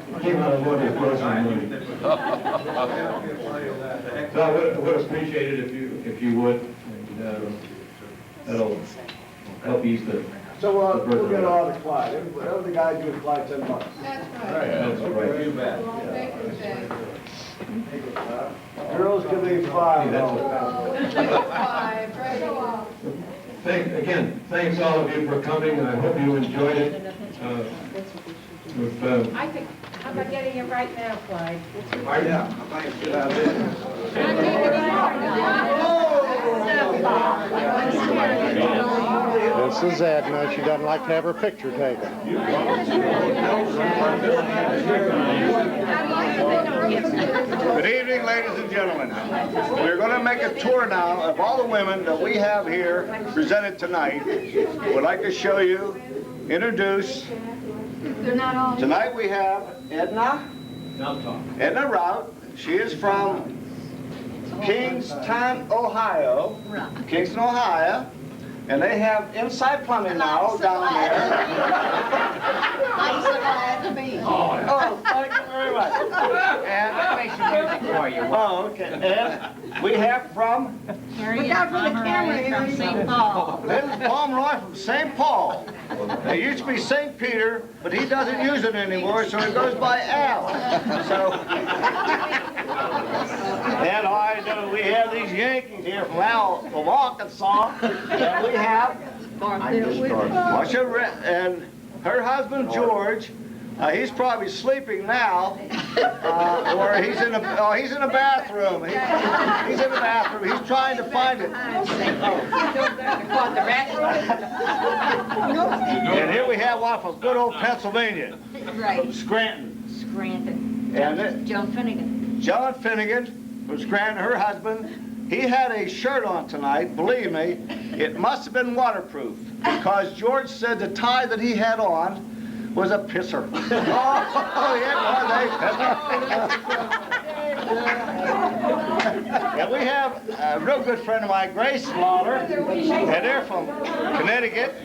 It came out of one of the personal money. So I would appreciate it if you would, and that'll help ease the. So we'll get all the Clyde. Whatever the guys do, Clyde $10. That's right. That's right. You bet. Baker's Day. Girls give me $5. Oh, five, right. Thanks all of you for coming. I hope you enjoyed it. I think, how about getting it right now, Clyde? Yeah, I think it's a good idea. This is Edna. She doesn't like to have her picture taken. Good evening, ladies and gentlemen. We're going to make a tour now of all the women that we have here presented tonight. We'd like to show you, introduce. Tonight we have Edna Rout. She is from Kingston, Ohio. Kingston, Ohio. And they have inside plumbing now down there. I'm so glad to be here. Oh, thank you very much. And I'll make some music for you. oh, okay. And we have from Look out for the camera here. From St. Paul. Little Pomeroy from St. Paul. It used to be St. Peter, but he doesn't use it anymore, so it goes by Al. So, and I know we have these Yankees here from Arkansas, and we have Marsha and her husband George. He's probably sleeping now, or he's in a bathroom. He's in the bathroom. He's trying to find it. And here we have one from good old Pennsylvania, Right, Scranton. Scranton. And John Finnegan. John Finnegan from Scranton, her husband. He had a shirt on tonight. Believe me, it must have been waterproof because George said the tie that he had on was a pisser. Oh, yeah, was a pisser. And we have a real good friend of mine, Grace Lawler, and they're from Connecticut.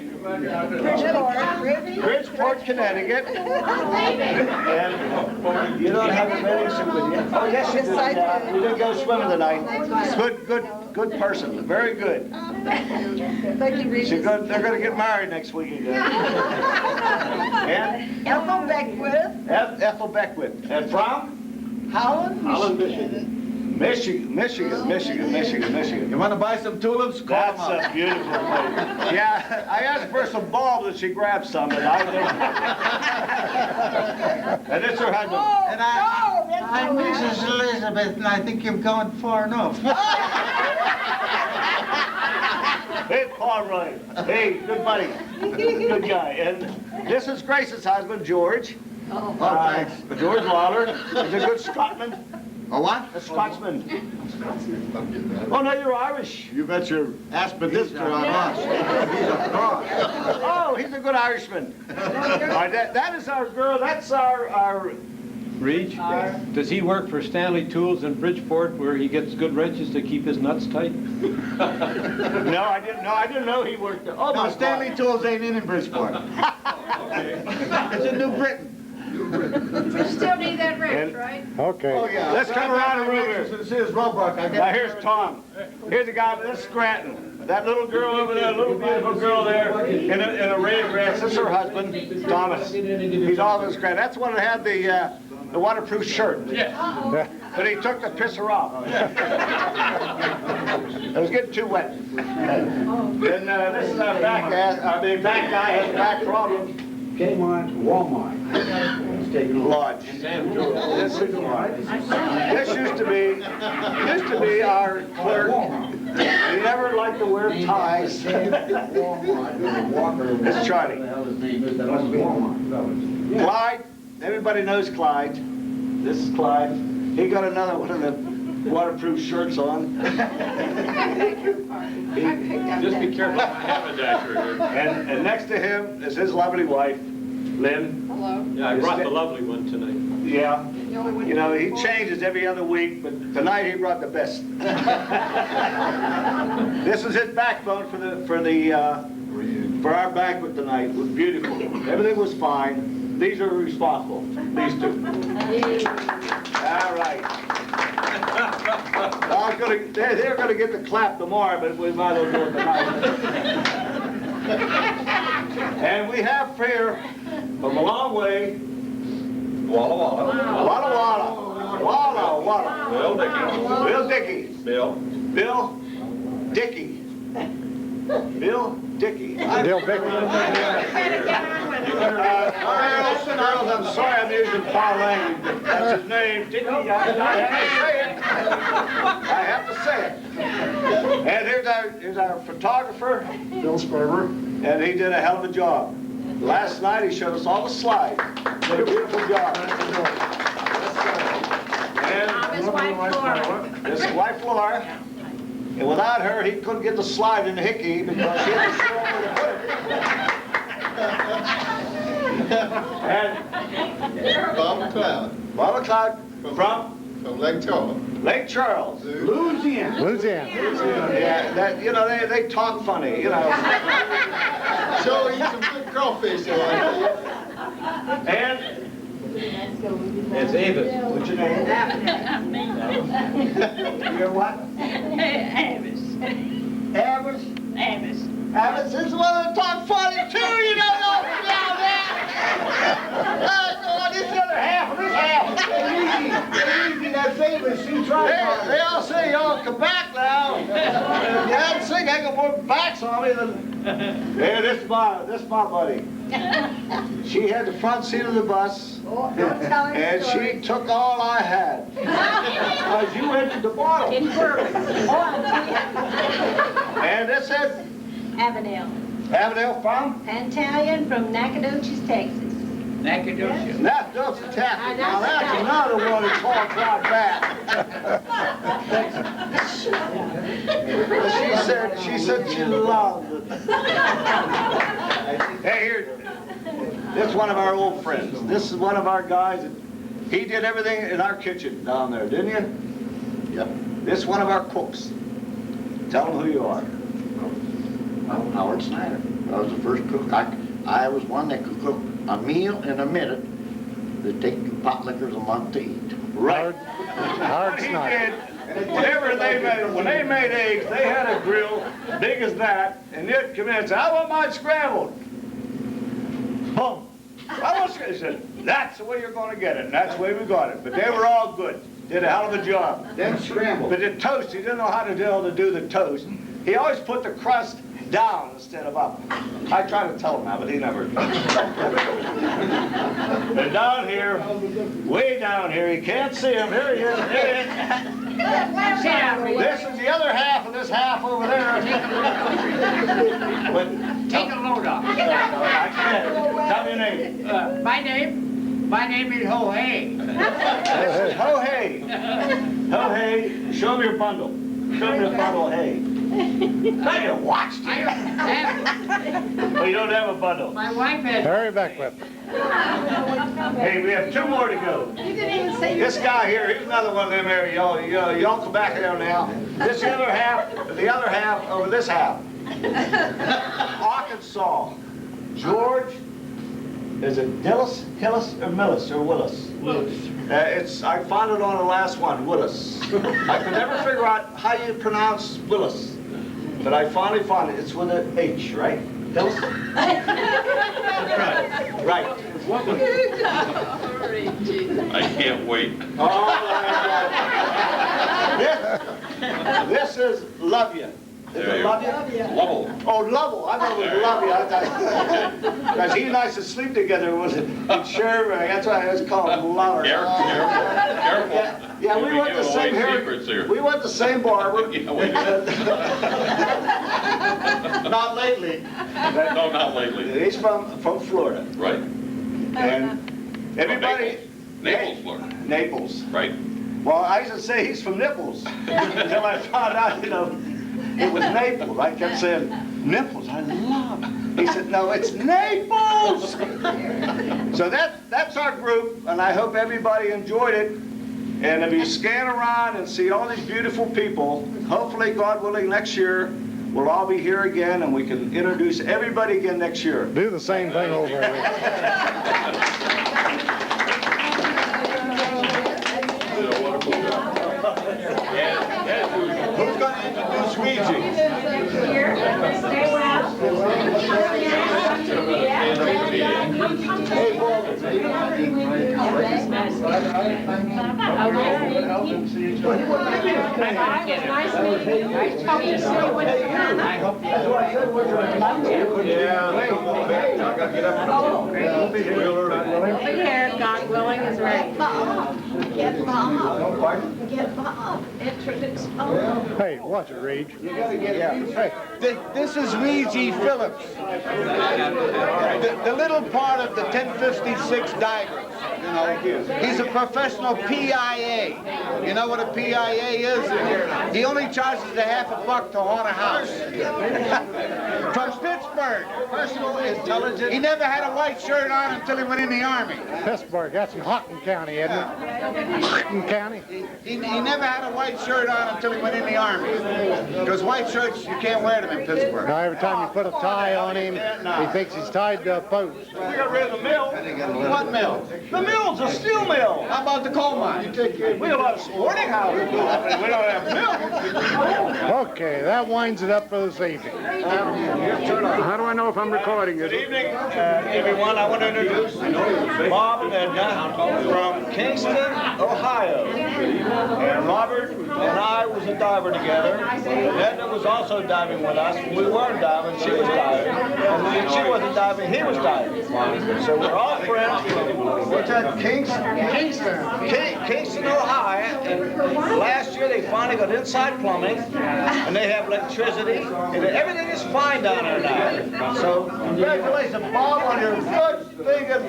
Bridgeport, Connecticut. And you don't have a bathing suit with you? Oh, yes, you do. You did go swimming tonight. Good person. Very good. They're going to get married next week again. And Ethel Beckwith. Ethel Beckwith. And from? Holland, Michigan. Michigan. You want to buy some tulips? Call That's them up. a beautiful place. Yeah, I asked for some bulbs and she grabbed some, and I And this is her husband. And I'm Mrs. Elizabeth, and I think you've gone far enough. Hey, Paul Roy. Hey, good buddy. Good guy. And this is Grace's husband, George. Oh, Thanks. George Lawler. He's a good Scotsman. A what? A Scotsman. Oh, no, you're Irish. You bet your aspidistra on us. He's a cross. Oh, he's a good Irishman. That is our girl. That's our Reach, does he work for Stanley Tools in Bridgeport where he gets good wrenches to keep his nuts tight? No, I didn't know he worked there. Oh, No, my Stanley God. Tools ain't in Bridgeport. It's in New Britain. We still need that wrench, right? Okay. Oh, yeah. Let's come around the room here. This is Roebuck. Now, here's Tom. Here's a guy, this is Scranton. That little girl over there, little beautiful girl there in a red dress, this is her husband, Thomas. He's all in Scranton. That's the one that had the waterproof shirt. Yeah. But he took to piss her off. It was getting too wet. And this is our back guy has back problems. Kmart, Walmart. Lodge. This is Lodge. This used to be our clerk. He never liked to wear ties. It's Charlie. Clyde, everybody knows Clyde. This is Clyde. He got another one of the waterproof shirts on. Just be careful of my haberdasher here. And next to him is his lovely wife, Lynn. Hello. Yeah, I brought the lovely one tonight. Yeah. The only one- You know, he changes every other week, but tonight he brought the best. This is his backbone for our banquet tonight. It was beautiful. Everything was fine. These are responsible. These two. All right. They're gonna get the clap tomorrow, but we might as well do it tonight. And we have here from a long way. Walla Walla. Walla Walla. Walla Walla. Bill Dickey. Bill Dickey. Bill. Bill Dickey. Bill Dickey. Bill Dickey. Girls, I'm sorry I'm using foul language, but that's his name. Dickey, I have to say it. And here's our photographer, Bill Sperber, and he did a hell of a job. Last night he showed us all the slides. Did a beautiful job. And His wife Laura. this is wife Laura. And without her, he couldn't get the slide in the hickey because she had to show where to put it. And Bob McLeod. Bob McLeod from Lake Charles. Lake Charles, Louisiana. Louisiana. Yeah, that, you know, they talk funny, you know. So eat some good crawfish. And It's Avis. what's your name? You're what? Avis. Avis? Avis. Avis is one that talk funny too, you know. Down there. This is the other half of this half. Easy, that's Avis. She tried. They all say y'all come back now. If you hadn't seen, I got more backs on me than. Hey, this is my buddy. She had the front seat of the bus. Oh, don't tell her And story. she took all I had. Because you emptied the bottle. In bourbon. And this is Avondale. Avondale from? Italian from Nacogdoches, Texas. Nacogdoches. Nacogdoches, Texas. Now that's another one that talks like that. She said she loved it. Hey, here, this is one of our old friends. This is one of our guys. He did everything in our kitchen down there, didn't you? Yep. This is one of our cooks. Tell them who you are. I'm Howard Snyder. I was the first cook. I was one that could cook a meal in a minute that take pot liquors a month to eat. Right. Hard What he snipe. did, whenever they made, when they made eggs, they had a grill big as that, and they'd come in and say, I want mine scrambled. Boom. I want scrambled. He said, that's the way you're going to get it, and that's the way we got it. But they were all good. Did a hell of a job. Then scrambled. But the toast, he didn't know how to do the toast. He always put the crust down instead of up. I try to tell him that, but he never. And down here, way down here, you can't see him. Here he is. Here he is. This is the other half of this half over there. Take a load off. I can't. Tell me your name. My name is Ho Hey. This is Ho Hey. Ho Hey, show me your bundle. Show me your bundle of hay. I your watch. I don't have Oh, you don't have a bundle. My wife has. Harry Beckwith. Hey, we have 2 more to go. This guy here, he's another one of them there. Y'all come back here now. This is the other half over this half. Arkansas. George, is it Dillis, Hillis, or Millis, or Willis? Willis. I found it on the last one, Willis. I could never figure out how you pronounce Willis, but I finally found it. It's with an H, right? Hillis? Right. I can't wait. Oh, this is Love Ya. Is it Love Ya? Lovell. Oh, Lovell. I know it was Love Ya. Because he and I used to sleep together in Sherman. That's why it's called Lover. Careful. Yeah, we went the same secrets here. We went the same barber. Yeah, we did. Not lately. No, not lately. He's from Florida. Right. And everybody. Naples, Florida. Naples. Right. Well, I used to say he's from Nipples until I found out, it was Naples. I kept saying, Nipples, I love it. He said, no, it's Naples. So that's our group, and I hope everybody enjoyed it. And if you scan around and see all these beautiful people, hopefully, God willing, next year, we'll all be here again, and we can introduce everybody again next year. Do the same thing over again. Who's going to introduce Ouija? Here, stay well. Hey, Walter. Over here, God willing, is ready. Get Bob. Get Bob. Introduce Bob. Hey, watch it, Rage. Hey, this is Ouija Phillips, the little part of the 1056 divers. He's a professional PIA. You know what a PIA is? He only charges $50 to haunt a house. From Pittsburgh. Personal intelligence. He never had a white shirt on until he went in the Army. Pittsburgh, that's in Houghton County, isn't it? Houghton County? He never had a white shirt on until he went in the Army. Because white shirts, you can't wear them in Pittsburgh. Now, every time you put a tie on him, he thinks he's tied to a post. We got rid of the mill. What mill? The mill's a steel mill. How about the coal mine? We have a lot of sporting houses. We don't have milk. Okay, that winds it up for this evening. How do I know if I'm recording it? Good evening, everyone. I want to introduce Bob and Edna from Kingston, Ohio. And Robert and I was a diver together. Edna was also diving with us. We weren't diving, she was diving. And when she wasn't diving, he was diving. So we're all friends from, what's that, Kingston, Ohio. And last year they finally got inside plumbing, and they have electricity, and everything is fine down there now. So congratulations, Bob, on your good thing and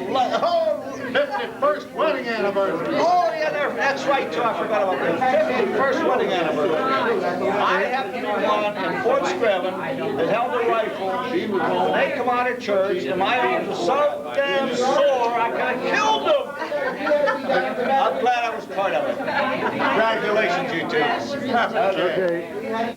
51st wedding anniversary. oh yeah, that's right too. I forgot about the 51st wedding anniversary. I happened to be one in Fort Screven that held a rifle. They come out of church, and my arms were so damn sore I could have killed them. I'm glad I was part of it. Congratulations, you two. Okay.